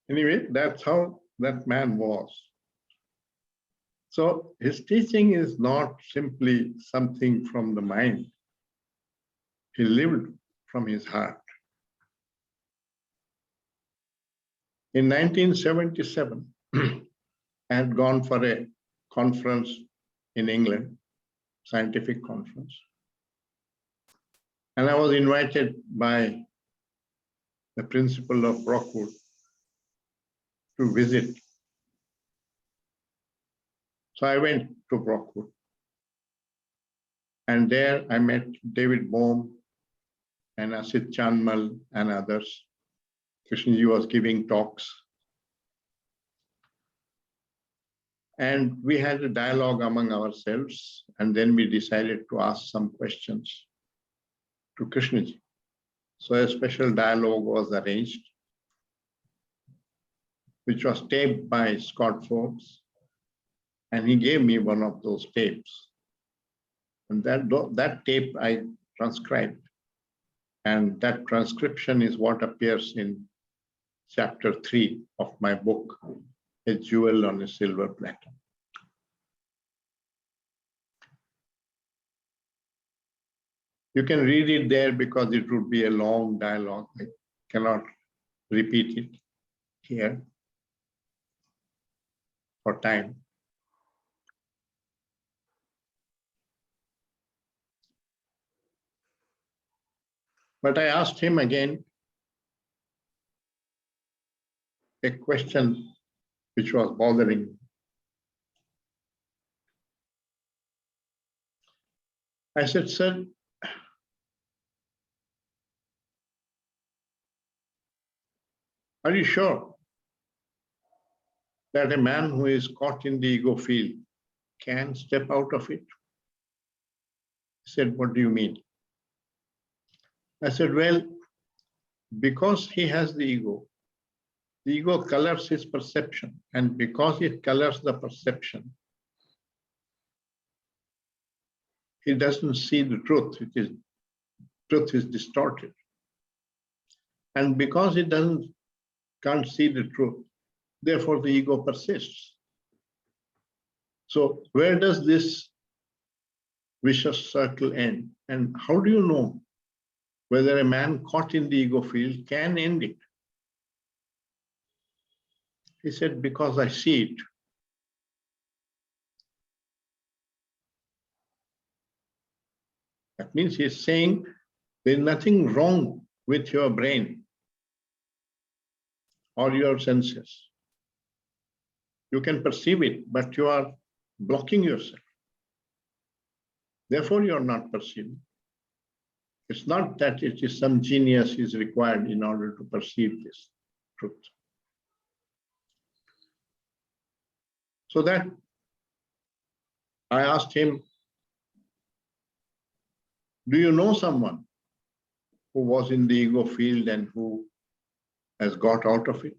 Speaker 3: Anyway, that's how that man was. So his teaching is not simply something from the mind. He lived from his heart. In 1977, I had gone for a conference in England, scientific conference. And I was invited by the principal of Brockwood to visit. So I went to Brockwood. And there I met David Bohm and Asit Chanmal and others. Krishnaji was giving talks. And we had a dialogue among ourselves, and then we decided to ask some questions to Krishnaji. So a special dialogue was arranged, which was taped by Scott Forbes, and he gave me one of those tapes. And that tape I transcribed, and that transcription is what appears in chapter 3 of my book, A Jewel on a Silver Platter. You can read it there because it would be a long dialogue. I cannot repeat it here for time. But I asked him again a question which was bothering me. I said, sir, are you sure that a man who is caught in the ego field can step out of it? He said, what do you mean? I said, well, because he has the ego colors his perception. And because it colors the perception, he doesn't see the truth. Truth is distorted. And because he can't see the truth, therefore the ego persists. So where does this vicious circle end? And how do you know whether a man caught in the ego field can end it? He said, because I see it. That means he's saying there's nothing wrong with your brain or your senses. You can perceive it, but you are blocking yourself. Therefore, you're not perceiving. It's not that it is some genius is required in order to perceive this truth. So that I asked him, do you know someone who was in the ego field and who has got out of it?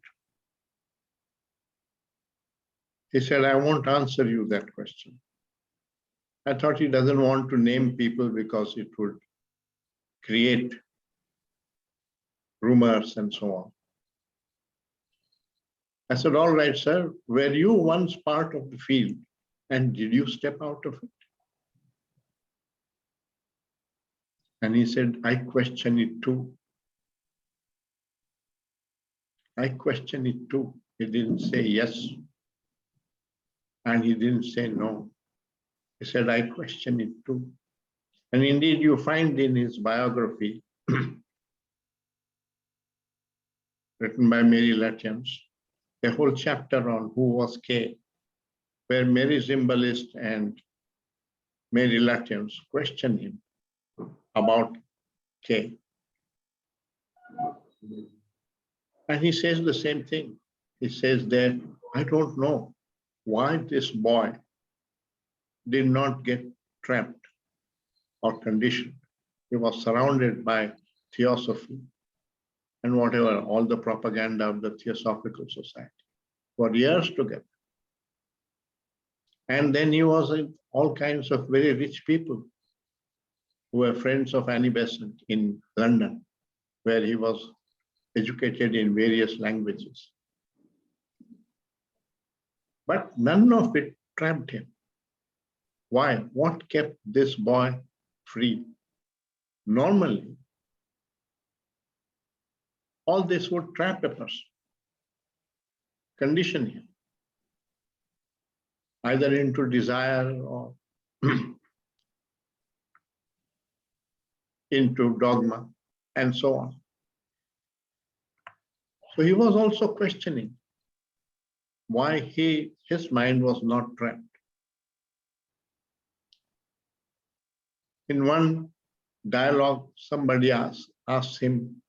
Speaker 3: He said, I won't answer you that question. I thought he doesn't want to name people because it would create rumors and so on. I said, all right, sir, were you once part of the field and did you step out of it? And he said, I question it too. I question it too. He didn't say yes. And he didn't say no. He said, I question it too. And indeed, you find in his biography, written by Mary Lattians, a whole chapter on who was K, where Mary Zimbalist and Mary Latins question him about K. And he says the same thing. He says that, I don't know why this boy did not get trapped or conditioned. He was surrounded by theosophy and whatever, all the propaganda of the Theosophical Society for years together. And then he was in all kinds of very rich people who were friends of Annie Besant in London, where he was educated in various languages. But none of it trapped him. Why? What kept this boy free? Normally, all this would trap a person, condition him, either into desire or into dogma, and so on. So he was also questioning why his mind was not trapped. In one dialogue, somebody asked him,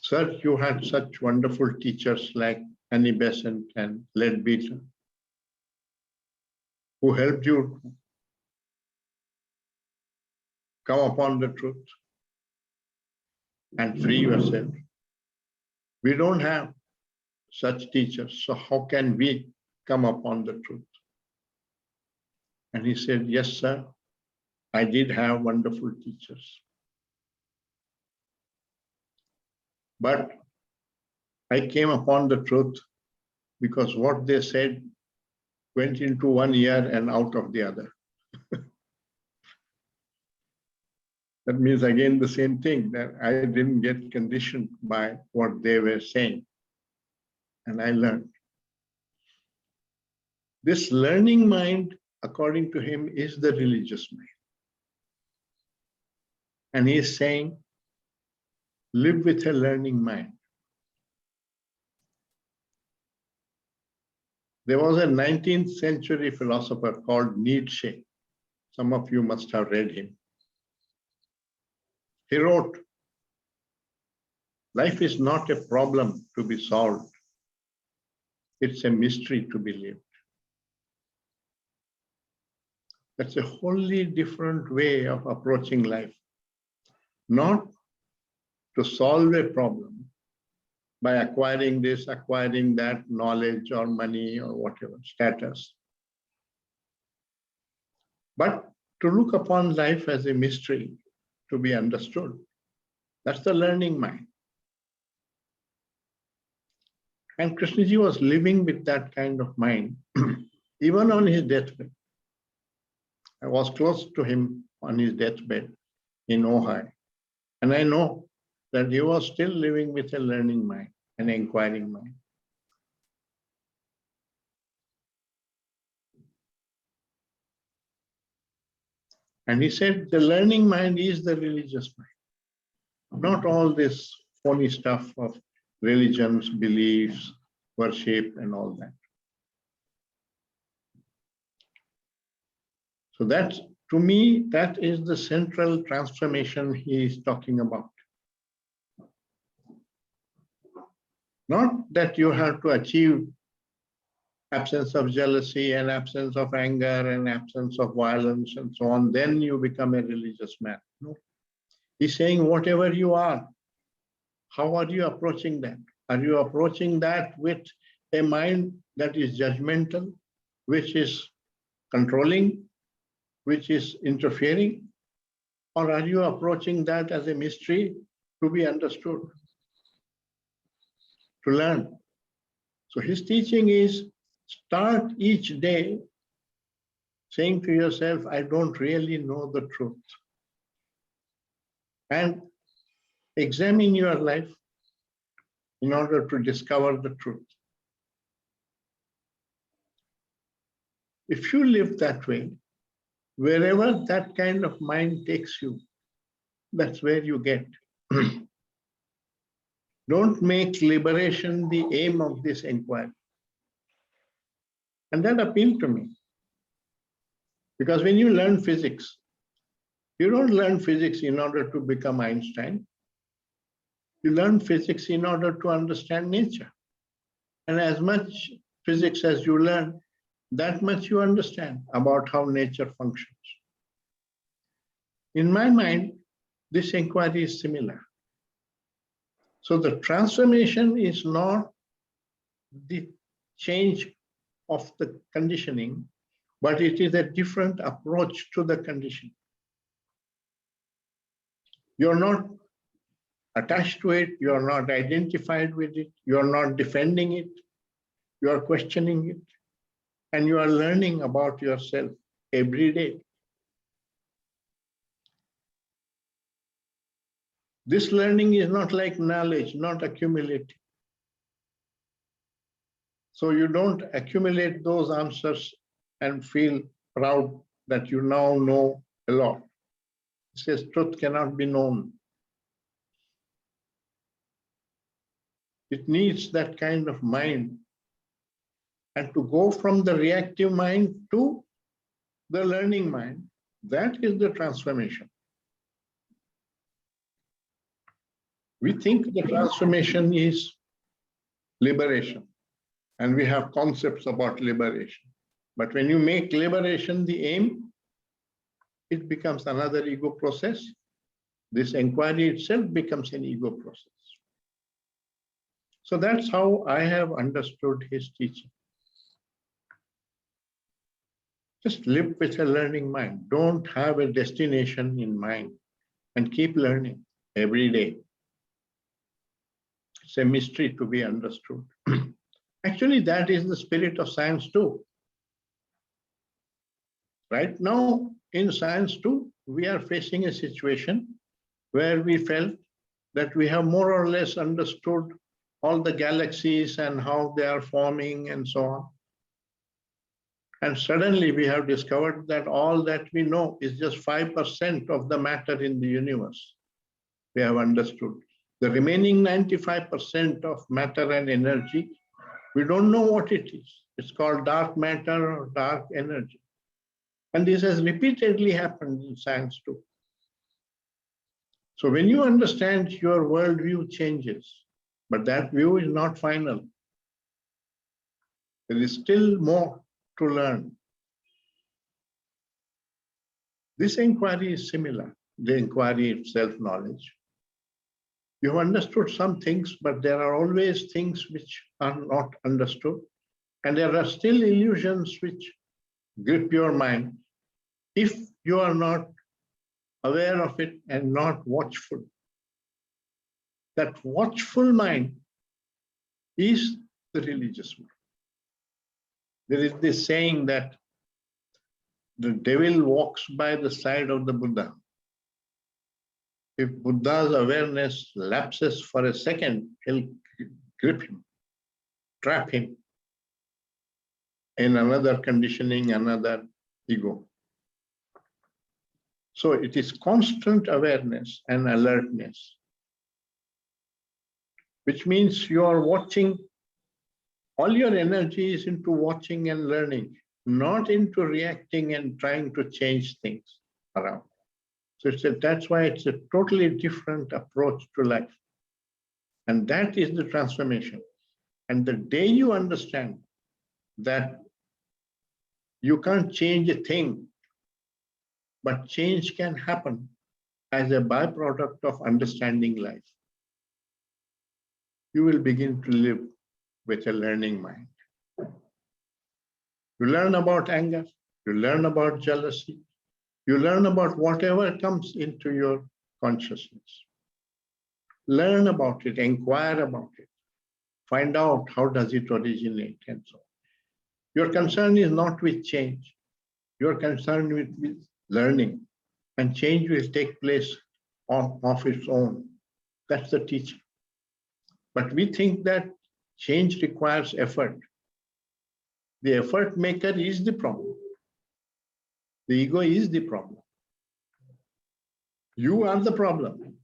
Speaker 3: Sir, you had such wonderful teachers like Annie Besant and Leadbeater, who helped you come upon the truth and free yourself. We don't have such teachers, so how can we come upon the truth? And he said, yes, sir, I did have wonderful teachers. But I came upon the truth because what they said went into one ear and out of the other. That means again the same thing, that I didn't get conditioned by what they were saying. And I learned. This learning mind, according to him, is the religious mind. And he is saying, live with a learning mind. There was a 19th century philosopher called Nietzsche. Some of you must have read him. He wrote, life is not a problem to be solved. It's a mystery to be lived. That's a wholly different way of approaching life. Not to solve a problem by acquiring this, acquiring that, knowledge or money or whatever, status. But to look upon life as a mystery to be understood. That's the learning mind. And Krishnaji was living with that kind of mind, even on his deathbed. I was close to him on his deathbed in Ojai. And I know that he was still living with a learning mind, an inquiring mind. And he said the learning mind is the religious mind. Not all this phony stuff of religions, beliefs, worship, and all that. So that's, to me, that is the central transformation he is talking about. Not that you have to achieve absence of jealousy and absence of anger and absence of violence and so on, then you become a religious man. No. He's saying whatever you are, how are you approaching that? Are you approaching that with a mind that is judgmental, which is controlling, which is interfering? Or are you approaching that as a mystery to be understood, to learn? So his teaching is start each day saying to yourself, I don't really know the truth. And examine your life in order to discover the truth. If you live that way, wherever that kind of mind takes you, that's where you get. Don't make liberation the aim of this inquiry. And that appealed to me. Because when you learn physics, you don't learn physics in order to become Einstein. You learn physics in order to understand nature. And as much physics as you learn, that much you understand about how nature functions. In my mind, this inquiry is similar. So the transformation is not the change of the conditioning, but it is a different approach to the condition. You're not attached to it, you're not identified with it, you're not defending it, you are questioning it, and you are learning about yourself every day. This learning is not like knowledge, not accumulating. So you don't accumulate those answers and feel proud that you now know a lot. It says truth cannot be known. It needs that kind of mind. And to go from the reactive mind to the learning mind, that is the transformation. We think the transformation is liberation, and we have concepts about liberation. But when you make liberation the aim, it becomes another ego process. This inquiry itself becomes an ego process. So that's how I have understood his teaching. Just live with a learning mind. Don't have a destination in mind and keep learning every day. It's a mystery to be understood. Actually, that is the spirit of science too. Right now, in science too, we are facing a situation where we felt that we have more or less understood all the galaxies and how they are forming and so on. And suddenly we have discovered that all that we know is just 5% of the matter in the universe. We have understood. The remaining 95% of matter and energy, we don't know what it is. It's called dark matter or dark energy. And this has repeatedly happened in science too. So when you understand, your worldview changes, but that view is not final. There is still more to learn. This inquiry is similar, the inquiry itself, knowledge. You have understood some things, but there are always things which are not understood. And there are still illusions which grip your mind if you are not aware of it and not watchful. That watchful mind is the religious mind. There is this saying that the devil walks by the side of the Buddha. If Buddha's awareness lapses for a second, he'll grip him, trap him in another conditioning, another ego. So it is constant awareness and alertness, which means you are watching. All your energy is into watching and learning, not into reacting and trying to change things around. So that's why it's a totally different approach to life. And that is the transformation. And the day you understand that you can't change a thing, but change can happen as a byproduct of understanding life, you will begin to live with a learning mind. You learn about anger, you learn about jealousy, you learn about whatever comes into your consciousness. Learn about it, inquire about it, find out how does it originate and so on. Your concern is not with change. Your concern with learning, and change will take place of its own. That's the teaching. But we think that change requires effort. The effort maker is the problem. The ego is the problem. You are the problem,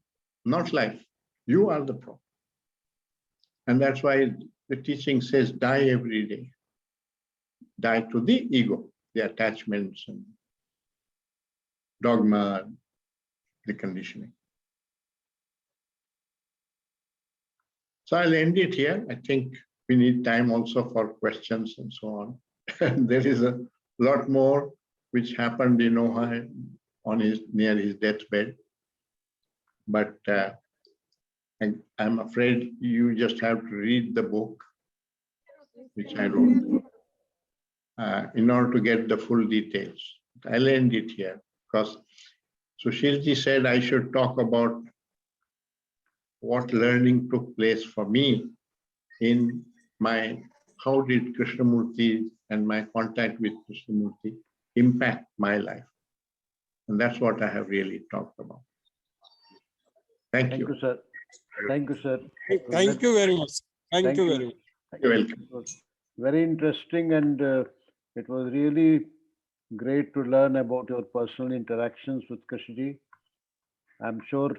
Speaker 3: not life. You are the problem. And that's why the teaching says die every day. Die to the ego, the attachments and dogma, the conditioning. So I'll end it here. I think we need time also for questions and so on. There is a lot more which happened in Ohio near his deathbed. But I'm afraid you just have to read the book, which I wrote, in order to get the full details. I'll end it here because Sushilji said I should talk about what learning took place for me in how did Krishnamurti and my contact with Krishnamurti impact my life. And that's what I have really talked about. Thank you.
Speaker 2: Thank you, sir. Thank you, sir.
Speaker 4: Thank you very much. Thank you very much.
Speaker 3: You're welcome.
Speaker 2: It was very interesting, and it was really great to learn about your personal interactions with Krishnaji. I'm sure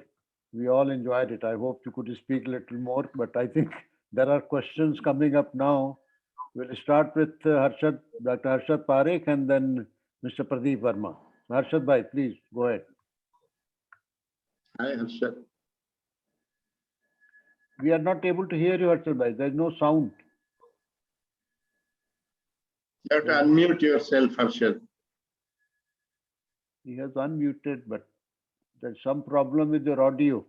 Speaker 2: we all enjoyed it. I hope you could speak a little more, but I think there are questions coming up now. We'll start with Dr. Harshad Parekh and then Mr. Pradeep Verma. Harshad bhai, please go ahead.
Speaker 3: Hi, Harshad.
Speaker 2: We are not able to hear you, Harshad bhai. There's no sound.
Speaker 3: You have to unmute yourself, Harshad.
Speaker 2: He has unmuted, but there's some problem with your audio.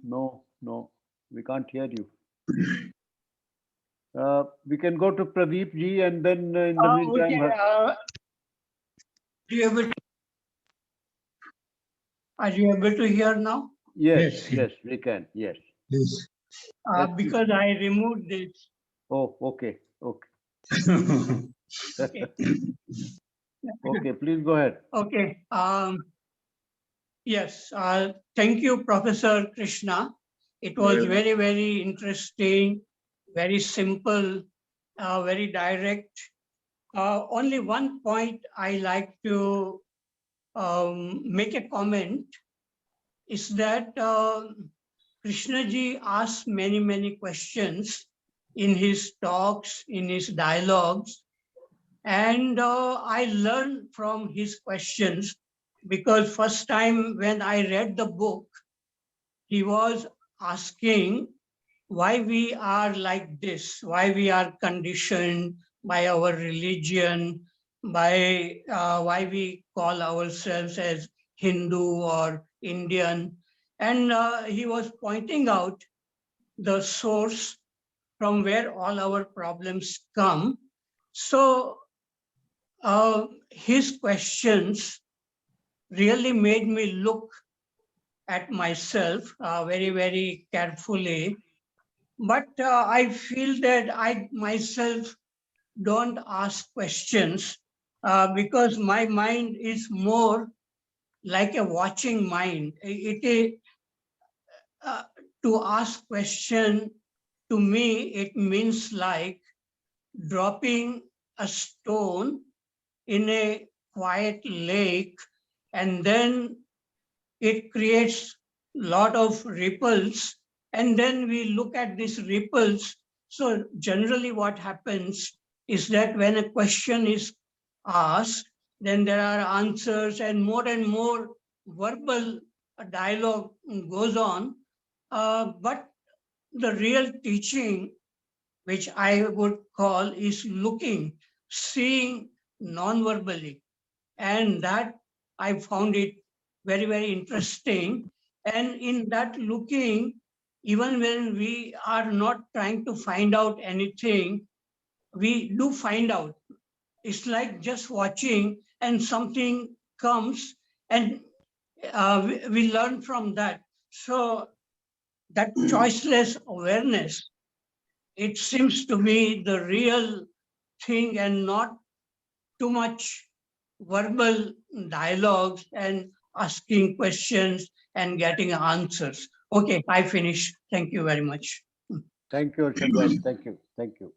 Speaker 2: No, we can't hear you. We can go to Pradeep ji, and then in the meantime,
Speaker 5: are you able to hear now?
Speaker 2: yes, we can. Yes.
Speaker 5: Because I removed this.
Speaker 2: Oh, okay.
Speaker 5: Okay.
Speaker 2: Okay, please go ahead.
Speaker 5: Okay. Yes. Thank you, Professor Krishna. It was very, very interesting, very simple, very direct. Only one point I like to make a comment is that Krishnaji asked many, many questions in his talks, in his dialogues. And I learned from his questions because first time when I read the book, he was asking why we are like this, why we are conditioned by our religion, by why we call ourselves as Hindu or Indian. And he was pointing out the source from where all our problems come. So his questions really made me look at myself very, very carefully. But I feel that I myself don't ask questions because my mind is more like a watching mind. It is to ask question, to me, it means like dropping a stone in a quiet lake, and then it creates a lot of ripples. And then we look at these ripples. So generally what happens is that when a question is asked, then there are answers and more verbal dialogue goes on. But the real teaching, which I would call, is looking, seeing non-verbally. And that I found it very, very interesting. And in that looking, even when we are not trying to find out anything, we do find out. It's like just watching and something comes and we learn from that. So that choiceless awareness, it seems to be the real thing and not too much verbal dialogues and asking questions and getting answers. Okay, I finish. Thank you very much.
Speaker 2: Thank you, Harshad bhai. Thank you.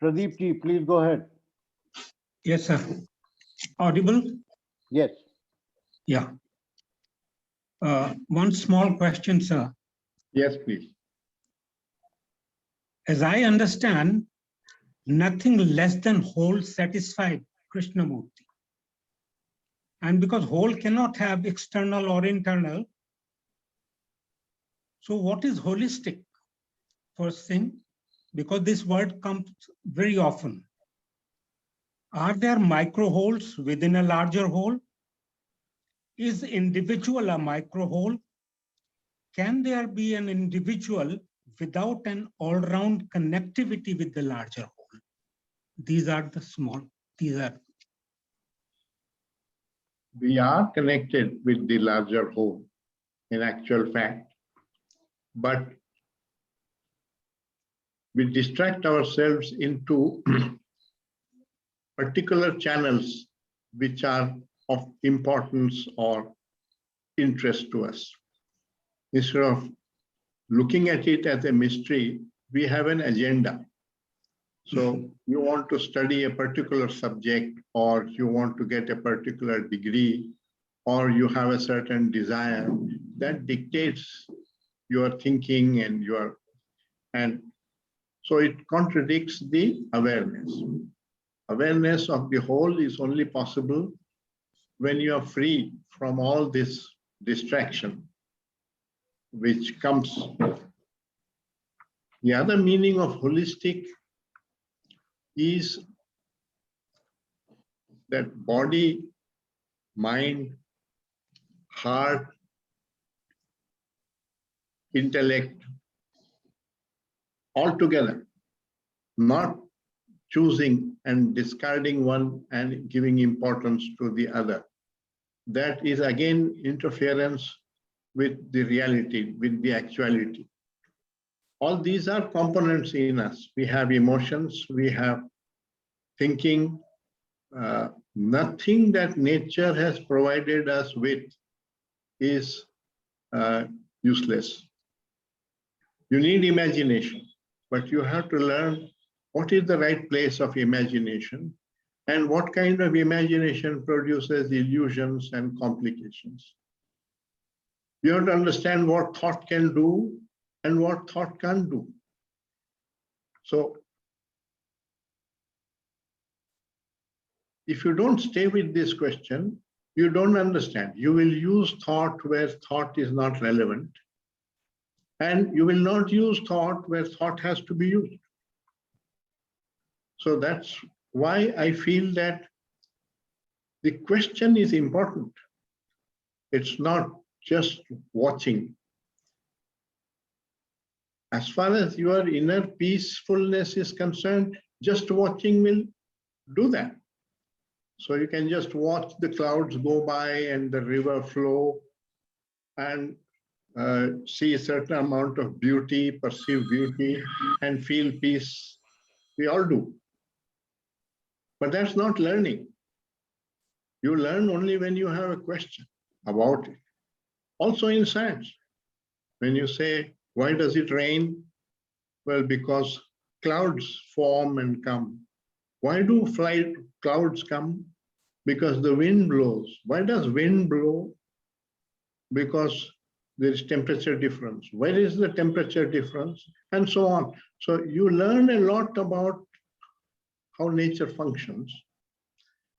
Speaker 2: Pradeep ji, please go ahead.
Speaker 6: Yes, sir. Audible?
Speaker 2: Yes.
Speaker 6: Yeah. One small question, sir.
Speaker 3: Yes, please.
Speaker 6: As I understand, nothing less than whole satisfied Krishnamurti. And because whole cannot have external or internal, so what is holistic? First thing, because this word comes very often. Are there micro wholes within a larger whole? Is individual a micro whole? Can there be an individual without an all-round connectivity with the larger whole? These are the small, these are.
Speaker 3: We are connected with the larger whole in actual fact, but we distract ourselves into particular channels which are of importance or interest to us. Instead of looking at it as a mystery, we have an agenda. So you want to study a particular subject, or you want to get a particular degree, or you have a certain desire that dictates your thinking and so it contradicts the awareness. Awareness of the whole is only possible when you are free from all this distraction which comes. The other meaning of holistic is that body, mind, heart, intellect, all together, not choosing and discarding one and giving importance to the other. That is again interference with the reality, with the actuality. All these are components in us. We have emotions, we have thinking. Nothing that nature has provided us with is useless. You need imagination, but you have to learn what is the right place of imagination and what kind of imagination produces illusions and complications. You have to understand what thought can do and what thought can't do. So if you don't stay with this question, you don't understand. You will use thought where thought is not relevant, and you will not use thought where thought has to be used. So that's why I feel that the question is important. It's not just watching. As far as your inner peacefulness is concerned, just watching will do that. So you can just watch the clouds go by and the river flow and see a certain amount of beauty, perceive beauty, and feel peace. We all do. But that's not learning. You learn only when you have a question about it. Also in science, when you say, why does it rain? Well, because clouds form and come. Why do clouds come? Because the wind blows. Why does wind blow? Because there is temperature difference. Where is the temperature difference? And so on. So you learn a lot about how nature functions.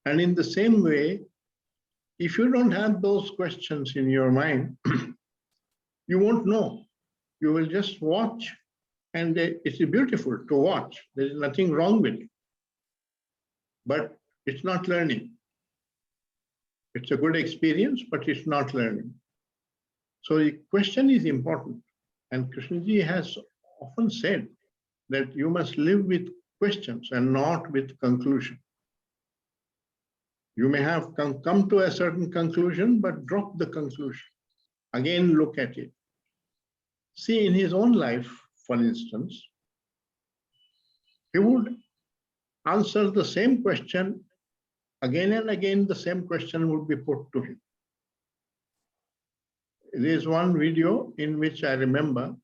Speaker 3: And in the same way, if you don't have those questions in your mind, you won't know. You will just watch, and it's beautiful to watch. There is nothing wrong with it. But it's not learning. It's a good experience, but it's not learning. So the question is important. And Krishnaji has often said that you must live with questions and not with conclusion. You may have come to a certain conclusion, but drop the conclusion. Again, look at it. See, in his own life, for instance, he would answer the same question again and again. The same question would be put to him. There is one video in which I remember,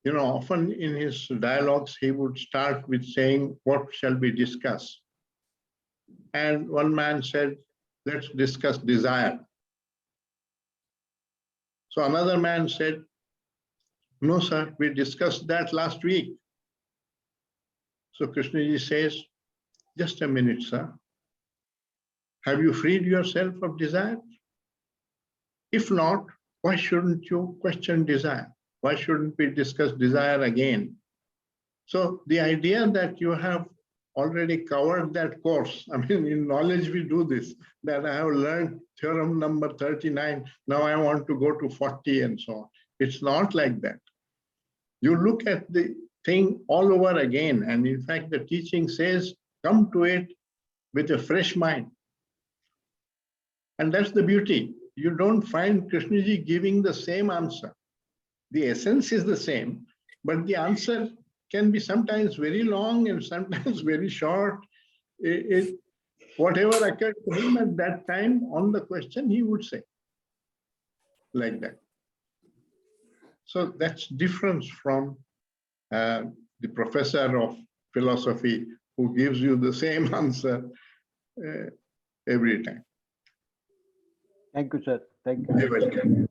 Speaker 3: often in his dialogues, he would start with saying, what shall we discuss? And one man said, let's discuss desire. So another man said, no, sir, we discussed that last week. So Krishnaji says, just a minute, sir. Have you freed yourself of desire? If not, why shouldn't you question desire? Why shouldn't we discuss desire again? So the idea that you have already covered that course, I mean, in knowledge we do this, that I have learned theorem number 39, now I want to go to 40 and so on. It's not like that. You look at the thing all over again, and in fact, the teaching says, come to it with a fresh mind. And that's the beauty. You don't find Krishnaji giving the same answer. The essence is the same, but the answer can be sometimes very long and sometimes very short. Whatever occurred to him at that time on the question, he would say like that. So that's different from the professor of philosophy who gives you the same answer every time.
Speaker 2: Thank you, sir. Thank
Speaker 3: You're
Speaker 2: you.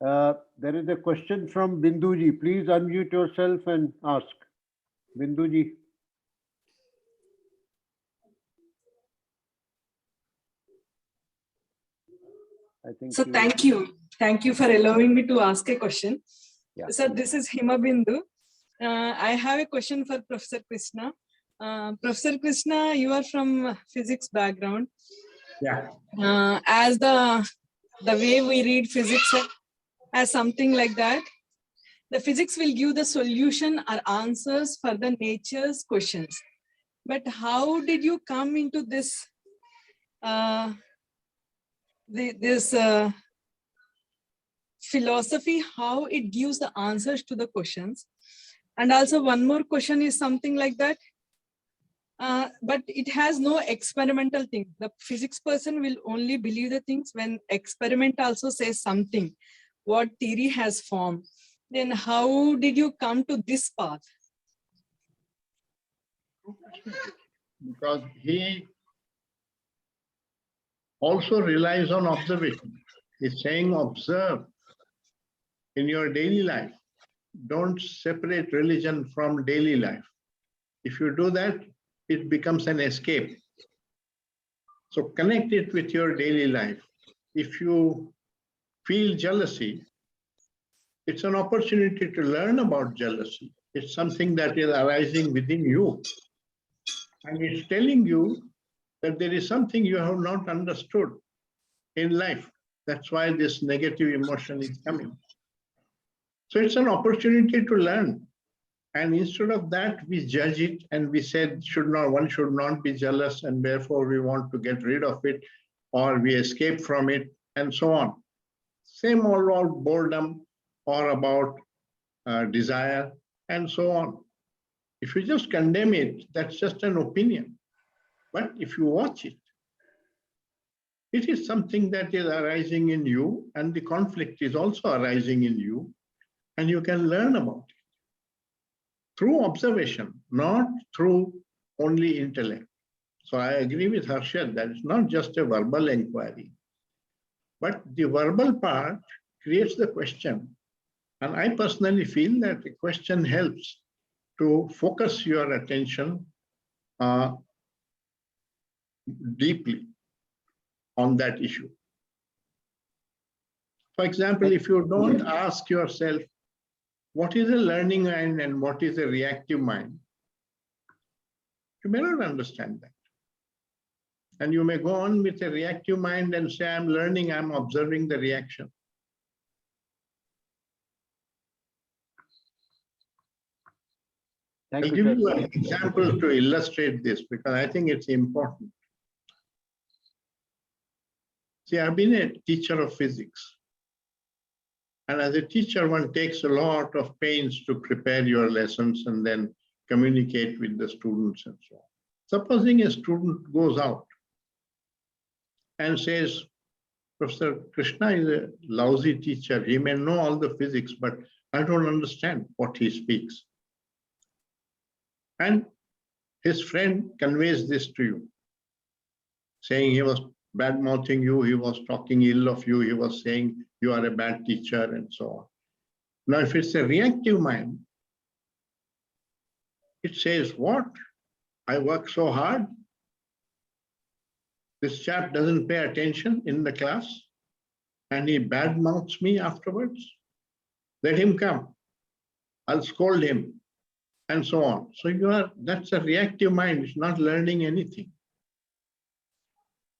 Speaker 3: welcome.
Speaker 2: There is a question from Binduji. Please unmute yourself and ask. Binduji. I think.
Speaker 7: So thank you. Thank you for allowing me to ask a question.
Speaker 2: Yeah.
Speaker 7: So this is Hima Bindu. I have a question for Professor Krishna. Professor Krishna, you are from physics background.
Speaker 3: Yeah.
Speaker 7: As the way we read physics as something like that, the physics will give the solution or answers for the nature's questions. But how did you come into this philosophy, how it gives the answers to the questions? And also one more question is something like that, but it has no experimental thing. The physics person will only believe the things when experiment also says something, what theory has formed. Then how did you come to this path?
Speaker 3: Because he also relies on observation. He's saying observe in your daily life. Don't separate religion from daily life. If you do that, it becomes an escape. So connect it with your daily life. If you feel jealousy, it's an opportunity to learn about jealousy. It's something that is arising within you. And it's telling you that there is something you have not understood in life. That's why this negative emotion is coming. So it's an opportunity to learn. And instead of that, we judge it and we said, one should not be jealous and therefore we want to get rid of it or we escape from it and so on. Same all about boredom or about desire and so on. If you just condemn it, that's just an opinion. But if you watch it, it is something that is arising in you and the conflict is also arising in you and you can learn about it through observation, not through only intellect. So I agree with Harshad that it's not just a verbal inquiry, but the verbal part creates the question. And I personally feel that the question helps to focus your attention deeply on that issue. For example, if you don't ask yourself, what is a learning mind and what is a reactive mind? You may not understand that. And you may go on with a reactive mind and say, I'm learning, I'm observing the reaction. I'll give you an example to illustrate this because I think it's important. See, I've been a teacher of physics. And as a teacher, one takes a lot of pains to prepare your lessons and then communicate with the students and so on. Supposing a student goes out and says, Professor Krishna is a lousy teacher. He may know all the physics, but I don't understand what he speaks. And his friend conveys this to you, saying he was bad-mouthing you, he was talking ill of you, he was saying you are a bad teacher and so on. Now, if it's a reactive mind, it says, what? I work so hard. This chap doesn't pay attention in the class and he bad-mouths me afterwards. Let him come. I'll scold him and so on. So that's a reactive mind. It's not learning anything.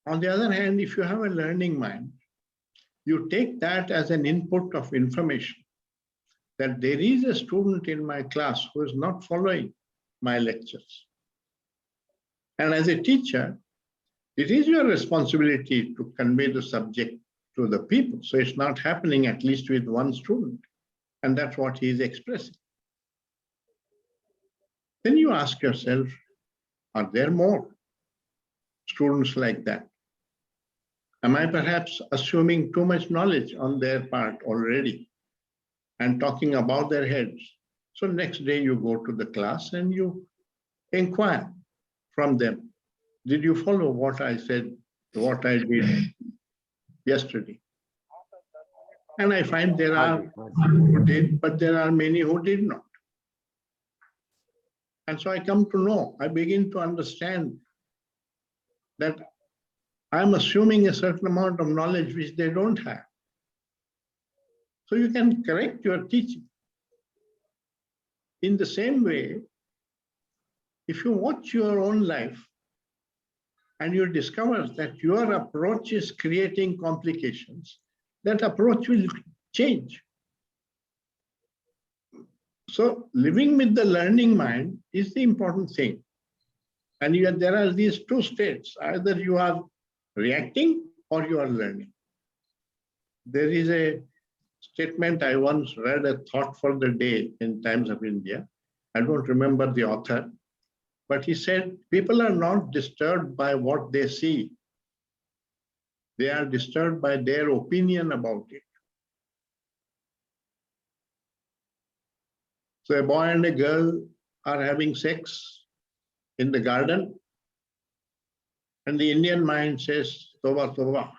Speaker 3: On the other hand, if you have a learning mind, you take that as an input of information that there is a student in my class who is not following my lectures. And as a teacher, it is your responsibility to convey the subject to the people. So it's not happening at least with one student. And that's what he is expressing. Then you ask yourself, are there more students like that? Am I perhaps assuming too much knowledge on their part already and talking about their heads? So next day you go to the class and you inquire from them. Did you follow what I said, what I did yesterday? And I find there are who did, but there are many who did not. And so I come to know, I begin to understand that I'm assuming a certain amount of knowledge which they don't have. So you can correct your teaching. In the same way, if you watch your own life and you discover that your approach is creating complications, that approach will change. So living with the learning mind is the important thing. And there are these two states, either you are reacting or you are learning. There is a statement I once read, a thought for the day in Times of India. I don't remember the author, but he said, people are not disturbed by what they see. They are disturbed by their opinion about it. So a boy and a girl are having sex in the garden, and the Indian mind says, Toba, Toba.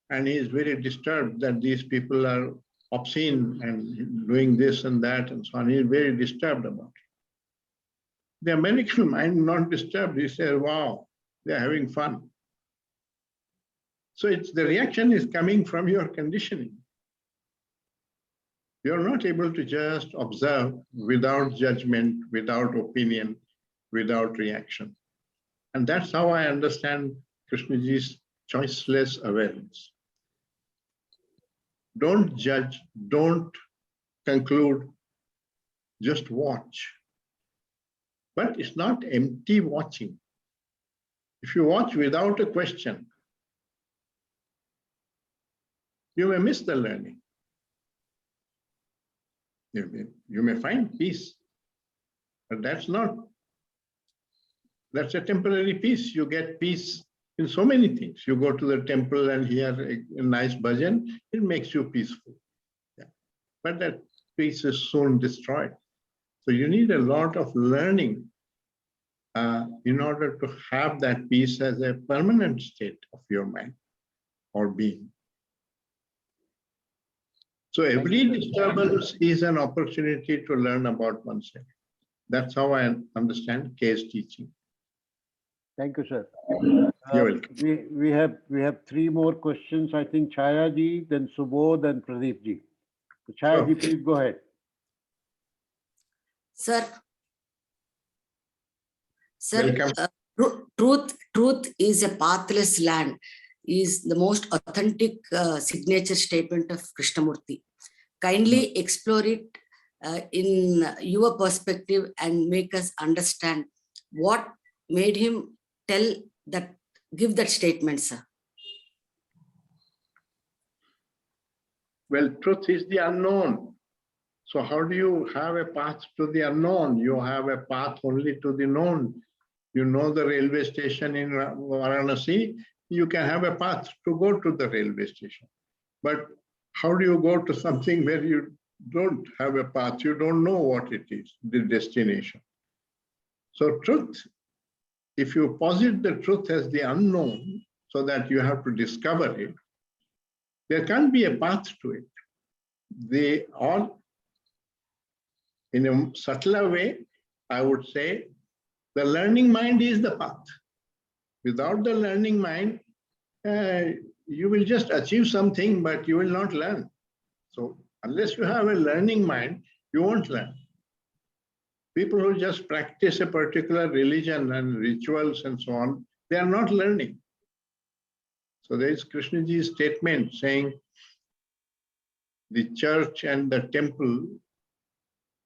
Speaker 3: And he is very disturbed that these people are obscene and doing this and that and so on. He is very disturbed about it. The American mind not disturbed. He says, wow, they're having fun. So the reaction is coming from your conditioning. You're not able to just observe without judgment, without opinion, without reaction. And that's how I understand Krishnaji's choiceless awareness. Don't judge, don't conclude, just watch. But it's not empty watching. If you watch without a question, you may miss the learning. You may find peace, but that's a temporary peace. You get peace in so many things. You go to the temple and hear a nice bhajan, it makes you peaceful. Yeah. But that peace is soon destroyed. So you need a lot of learning in order to have that peace as a permanent state of your mind or being. So every disturbance is an opportunity to learn about oneself. That's how I understand K's teaching.
Speaker 2: Thank you, sir.
Speaker 3: You're welcome.
Speaker 2: We have three more questions. I think Chaya ji, then Subodh, then Pradeep ji. So Chaya ji, please go ahead.
Speaker 8: Sir, truth is a pathless land is the most authentic signature statement of Krishnamurti. Kindly explore it in your perspective and make us understand what made him give that statement, sir.
Speaker 3: Well, truth is the unknown. So how do you have a path to the unknown? You have a path only to the known. You know the railway station in Varanasi, you can have a path to go to the railway station. But how do you go to something where you don't have a path? You don't know what it is, the destination. So truth, if you posit the truth as the unknown, so that you have to discover it. There can't be a path to it. They all, in a subtler way, I would say, the learning mind is the path. Without the learning mind, you will just achieve something, but you will not learn. So unless you have a learning mind, you won't learn. People who just practice a particular religion and rituals and so on, they are not learning. So there is Krishnaji's statement saying the church and the temple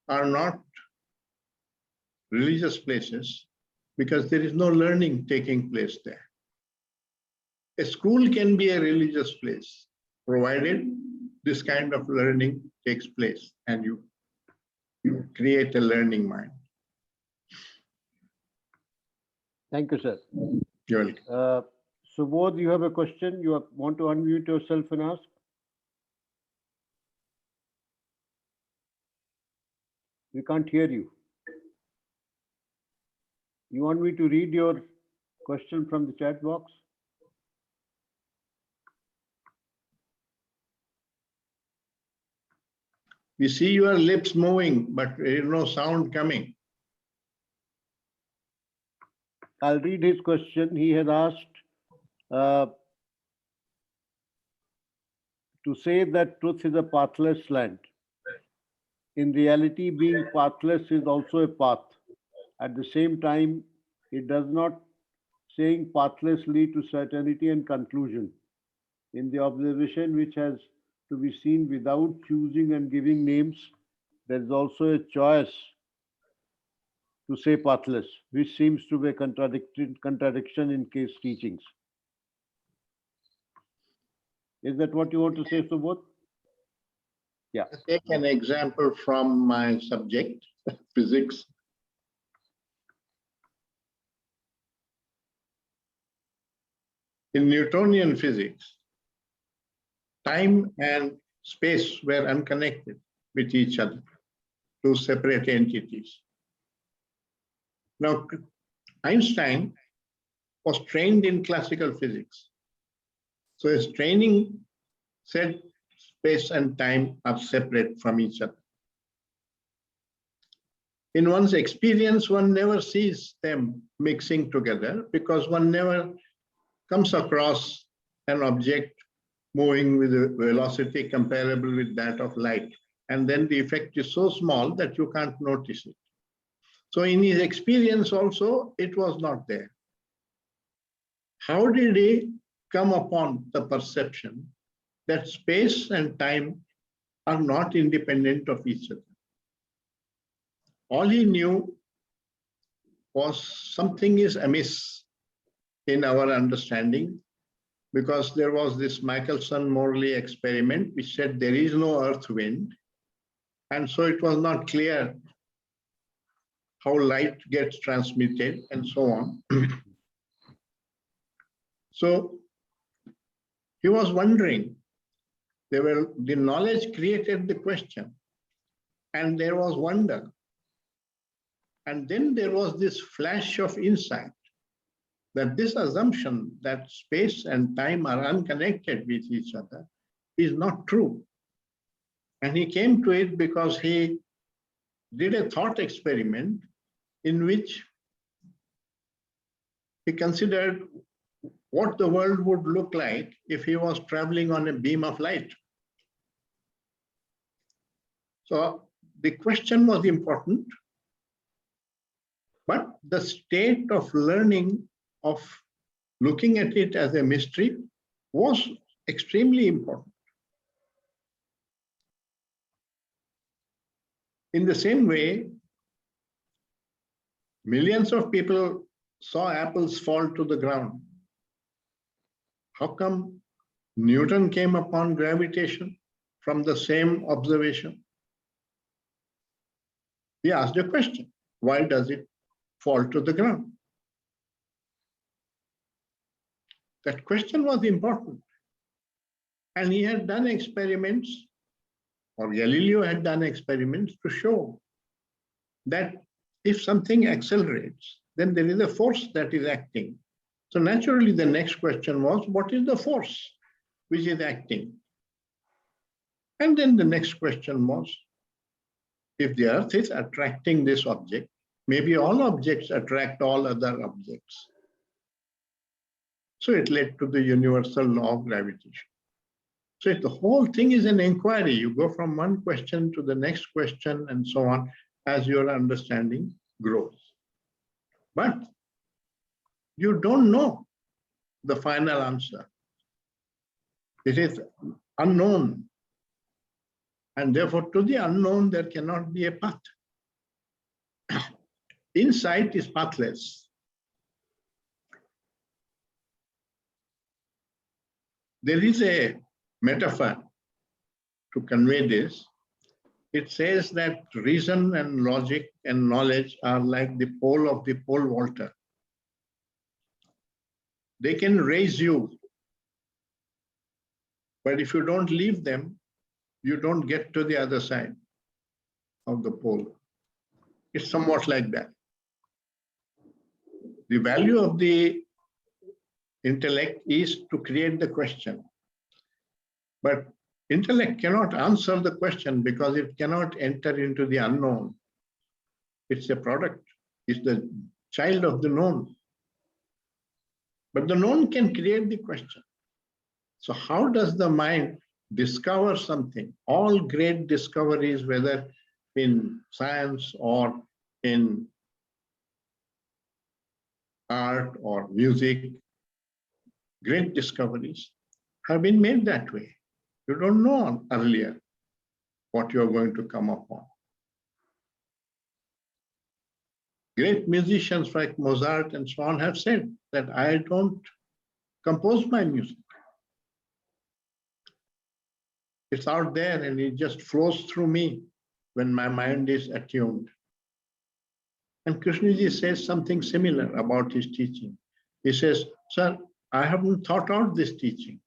Speaker 3: are not religious places because there is no learning taking place there. A school can be a religious place, provided this kind of learning takes place and you create a learning mind.
Speaker 2: Thank you, sir.
Speaker 3: You're welcome.
Speaker 2: Subodh, you have a question? You want to unmute yourself and ask? We can't hear you. You want me to read your question from the chat box?
Speaker 3: We see your lips moving, but there is no sound coming.
Speaker 2: I'll read his question. He has asked to say that truth is a pathless land. In reality, being pathless is also a path. At the same time, it does not saying pathless lead to certainty and conclusion. In the observation which has to be seen without choosing and giving names, there is also a choice to say pathless, which seems to be a contradiction in case teachings. Is that what you want to say, Subodh? Yeah.
Speaker 3: Take an example from my subject, physics. In Newtonian physics, time and space were unconnected with each other, two separate entities. Now, Einstein was trained in classical physics. So his training said space and time are separate from each other. In one's experience, one never sees them mixing together because one never comes across an object moving with a velocity comparable with that of light. And then the effect is so small that you can't notice it. So in his experience also, it was not there. How did he come upon the perception that space and time are not independent of each other? All he knew was something is amiss in our understanding, because there was this Michelson-Morley experiment which said there is no earth wind. And so it was not clear how light gets transmitted and so on. So he was wondering, the knowledge created the question, and there was wonder. And then there was this flash of insight that this assumption that space and time are unconnected with each other is not true. And he came to it because he did a thought experiment in which he considered what the world would look like if he was traveling on a beam of light. So the question was important, but the state of learning, of looking at it as a mystery, was extremely important. In the same way, millions of people saw apples fall to the ground. How come Newton came upon gravitation from the same observation? He asked a question: why does it fall to the ground? That question was important. And he had done experiments, or Galileo had done experiments to show that if something accelerates, then there is a force that is acting So naturally, the next question was, what is the force which is acting? And then the next question was, if the earth is attracting this object, maybe all objects attract all other objects. So it led to the universal law of gravitation. So the whole thing is an inquiry. You go from one question to the next question and so on as your understanding grows. But you don't know the final answer. It is unknown. And therefore, to the unknown, there cannot be a path. Insight is pathless. There is a metaphor to convey this. It says that reason and logic and knowledge are like the pole of the pole vaulter. They can raise you, but if you don't leave them, you don't get to the other side of the pole. It's somewhat like that. The value of the intellect is to create the question. But intellect cannot answer the question because it cannot enter into the unknown. It's a product. It's the child of the known. But the known can create the question. So how does the mind discover something? All great discoveries, whether in science or in art or music, great discoveries have been made that way. You don't know earlier what you're going to come upon. Great musicians like Mozart and so on have said that I don't compose my music. It's out there and it just flows through me when my mind is attuned. And Krishnaji says something similar about his teaching. He says, sir, I haven't thought out this teaching.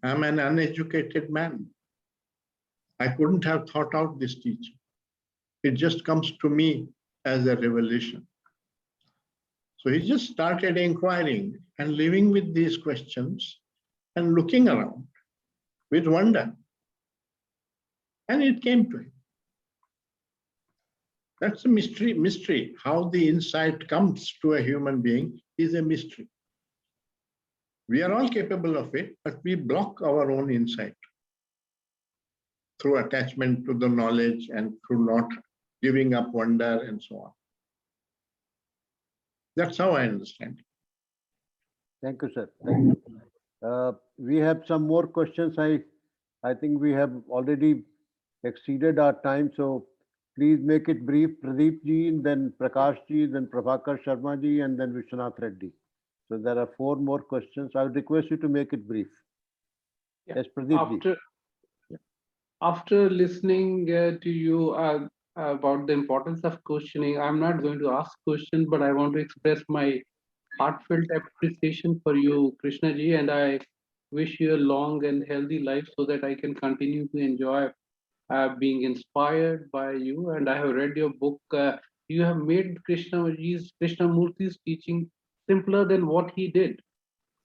Speaker 3: I'm an uneducated man. I couldn't have thought out this teaching. It just comes to me as a revelation. So he just started inquiring and living with these questions and looking around with wonder. And it came to him. That's a mystery. How the insight comes to a human being is a mystery. We are all capable of it, but we block our own insight through attachment to the knowledge and through not giving up wonder and so on. That's how I understand it.
Speaker 2: Thank you, sir. Thank you. We have some more questions. I think we have already exceeded our time, so please make it brief. Pradeep ji, and then Prakash ji, then Prabhakar Sarma ji, and then Vishwanath Reddy. So there are 4 more questions. I would request you to make it brief.
Speaker 9: Yeah.
Speaker 2: Yes, Pradeep ji.
Speaker 9: After listening to you about the importance of questioning, I'm not going to ask questions, but I want to express my heartfelt appreciation for you, Krishna ji, and I wish you a long and healthy life so that I can continue to enjoy being inspired by you. And I have read your book. You have made Krishnamurti's teaching simpler than what he did.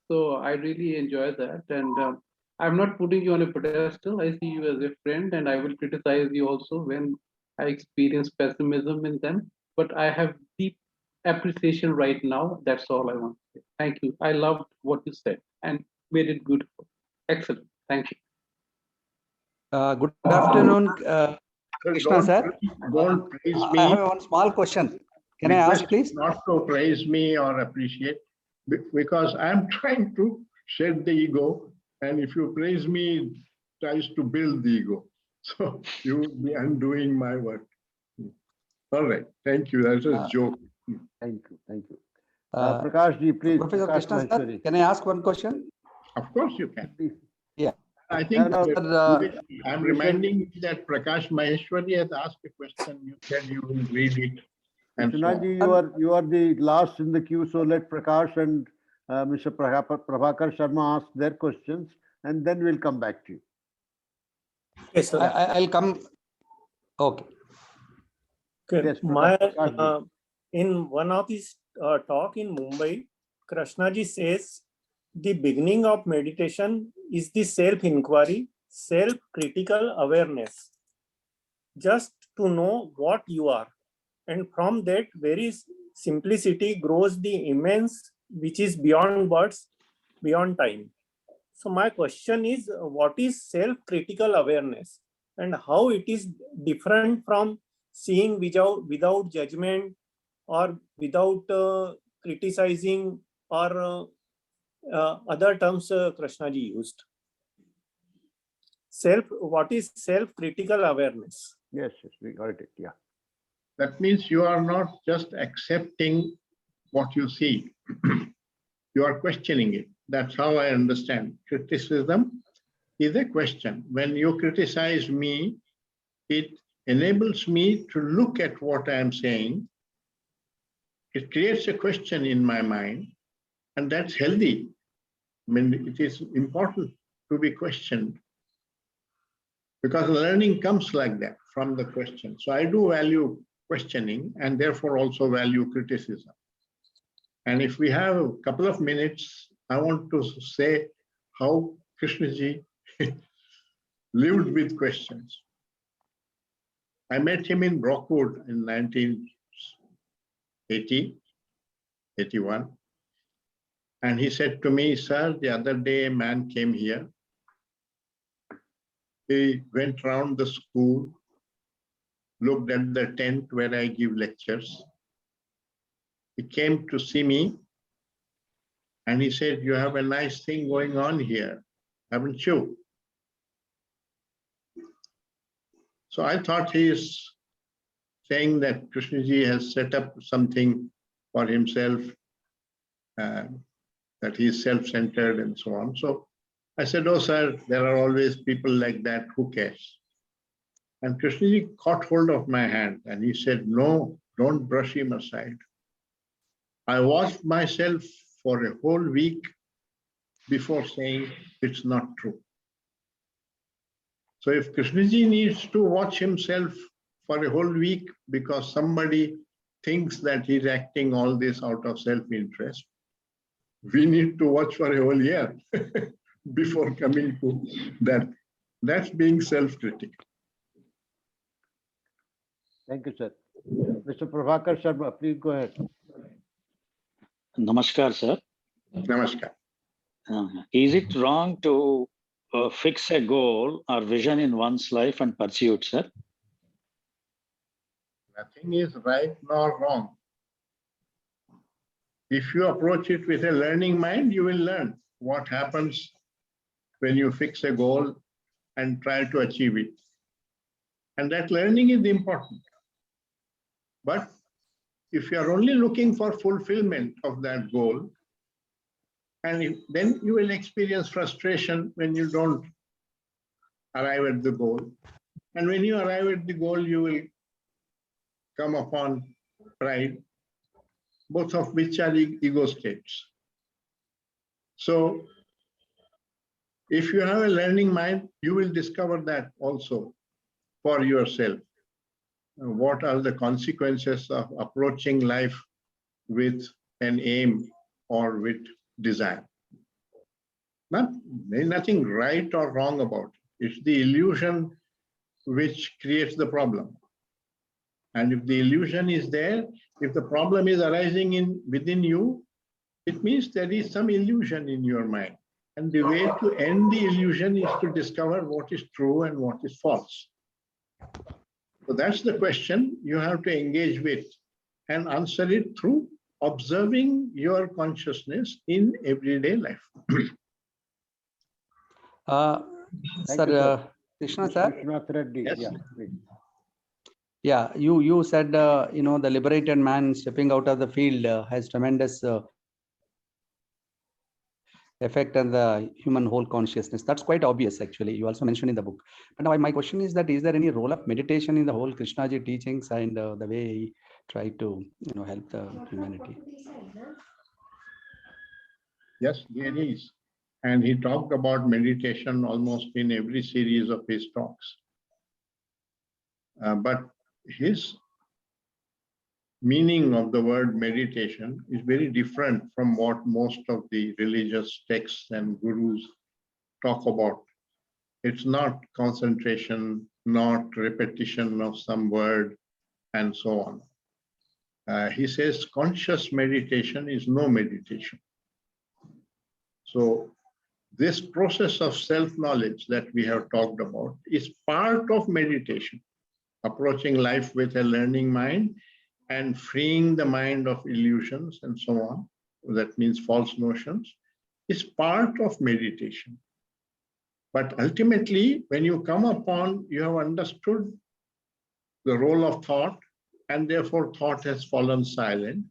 Speaker 9: So I really enjoy that. And I'm not putting you on a pedestal. I see you as a friend, and I will criticize you also when I experience pessimism in them. But I have deep appreciation right now. That's all I want to say. Thank you. I loved what you said and made it beautiful. Excellent. Thank you.
Speaker 10: Good afternoon, Krishna sir.
Speaker 3: Don't praise me.
Speaker 10: I have one small question. Can I ask, please?
Speaker 3: Not to praise me or appreciate, because I'm trying to shed the ego, and if you praise me, it tries to build the ego. So you would be undoing my work. All right, thank you. That's a joke.
Speaker 2: Thank you. Thank you. Prakash ji, please.
Speaker 10: Professor
Speaker 2: Prakash
Speaker 10: Krishna sir,
Speaker 2: Maheshwari.
Speaker 10: can I ask one question?
Speaker 3: Of course you can.
Speaker 10: Yeah.
Speaker 3: I think
Speaker 10: No,
Speaker 3: I'm reminding you that Prakash Maheshwari has asked a question. You said you will read it. And so
Speaker 2: Vishwanath ji, you are the last in the queue, so let Prakash and Mr. Prabhakar Sarma ask their questions, and then we'll come back to you.
Speaker 11: Yes, sir.
Speaker 10: I'll come. Okay.
Speaker 11: Okay.
Speaker 2: Yes, Prakash ji.
Speaker 11: In one of his talk in Mumbai, Krishnaji says the beginning of meditation is the self-inquiry, self-critical awareness, just to know what you are. And from that very simplicity grows the immense, which is beyond words, beyond time. So my question is, what is self-critical awareness and how it is different from seeing without judgment or without criticizing or other terms Krishnaji used? What is self-critical awareness?
Speaker 2: Yes, we got it. Yeah.
Speaker 3: That means you are not just accepting what you see. You are questioning it. That's how I understand. Criticism is a question. When you criticize me, it enables me to look at what I am saying. It creates a question in my mind, and that's healthy. I mean, it is important to be questioned because learning comes like that, from the question. So I do value questioning and therefore also value criticism. And if we have a couple of minutes, I want to say how Krishnaji lived with questions. I met him in Brockwood in 1981. And he said to me, sir, the other day a man came here. He went around the school, looked at the tent where I give lectures. He came to see me and he said, you have a nice thing going on here, haven't you? So I thought he is saying that Krishnaji has set up something for himself, that he is self-centered and so on. So I said, oh, sir, there are always people like that, who cares? And Krishnaji caught hold of my hand and he said, no, don't brush him aside. I watched myself for a whole week before saying it's not true. So if Krishnaji needs to watch himself for a whole week because somebody thinks that he's acting all this out of self-interest, we need to watch for a whole year before coming to that. That's being self-critical.
Speaker 2: Thank you, sir. Mr. Prabhakar Sarma, please go ahead.
Speaker 12: Namaskar, sir.
Speaker 3: Namaskar.
Speaker 12: Is it wrong to fix a goal or vision in one's life and pursue it, sir?
Speaker 3: Nothing is right nor wrong. If you approach it with a learning mind, you will learn what happens when you fix a goal and try to achieve it. And that learning is important. But if you are only looking for fulfillment of that goal, and then you will experience frustration when you don't arrive at the goal. And when you arrive at the goal, you will come upon pride, both of which are ego states. So if you have a learning mind, you will discover that also for yourself. What are the consequences of approaching life with an aim or with desire? There's nothing right or wrong about it. It's the illusion which creates the problem. And if the illusion is there, if the problem is arising within you, it means there is some illusion in your mind. And the way to end the illusion is to discover what is true and what is false. So that's the question you have to engage with and answer it through observing your consciousness in everyday life.
Speaker 10: Sir, Krishna, sir.
Speaker 2: Vishwanath Reddy.
Speaker 3: Yes.
Speaker 2: Yeah, please.
Speaker 10: Yeah, you said, the liberated man stepping out of the field has tremendous effect on the human whole consciousness. That's quite obvious, actually. You also mentioned in the book. But now my question is that, is there any role of meditation in the whole Krishnaji teachings and the way he tried to, help the humanity?
Speaker 3: Yes, there is. And he talked about meditation almost in every series of his talks. But his meaning of the word meditation is very different from what most of the religious texts and gurus talk about. It's not concentration, not repetition of some word, and so on. He says conscious meditation is no meditation. So this process of self-knowledge that we have talked about is part of meditation, approaching life with a learning mind and freeing the mind of illusions and so on. That means false notions, is part of meditation. But ultimately, when you come upon, you have understood the role of thought, and therefore thought has fallen silent.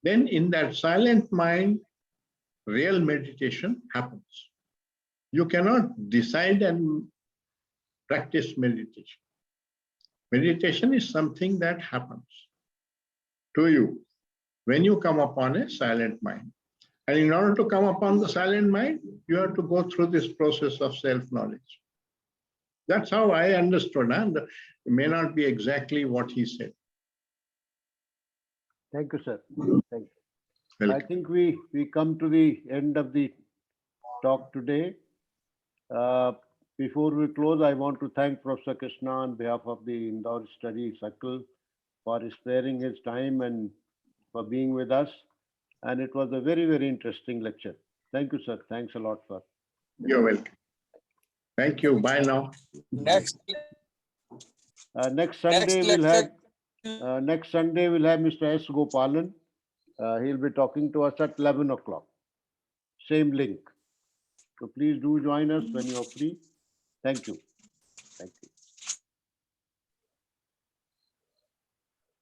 Speaker 3: Then in that silent mind, real meditation happens. You cannot decide and practice meditation. Meditation is something that happens to you when you come upon a silent mind. And in order to come upon the silent mind, you have to go through this process of self-knowledge. That's how I understood, and it may not be exactly what he said.
Speaker 2: Thank you, sir. Thank you.
Speaker 3: Welcome.
Speaker 2: I think we come to the end of the talk today. Before we close, I want to thank Professor Krishna on behalf of the Indore Study Circle for sparing his time and for being with us. And it was a very, very interesting lecture. Thank you, sir. Thanks a lot, sir.
Speaker 3: You're welcome. Thank you. Bye now.
Speaker 4: Next
Speaker 2: Next Sunday we'll
Speaker 4: lecture.
Speaker 2: have Mr. S. Gopalan. He'll be talking to us at 11 o'clock. Same link. So please do join us when you're free. Thank you. Thank you.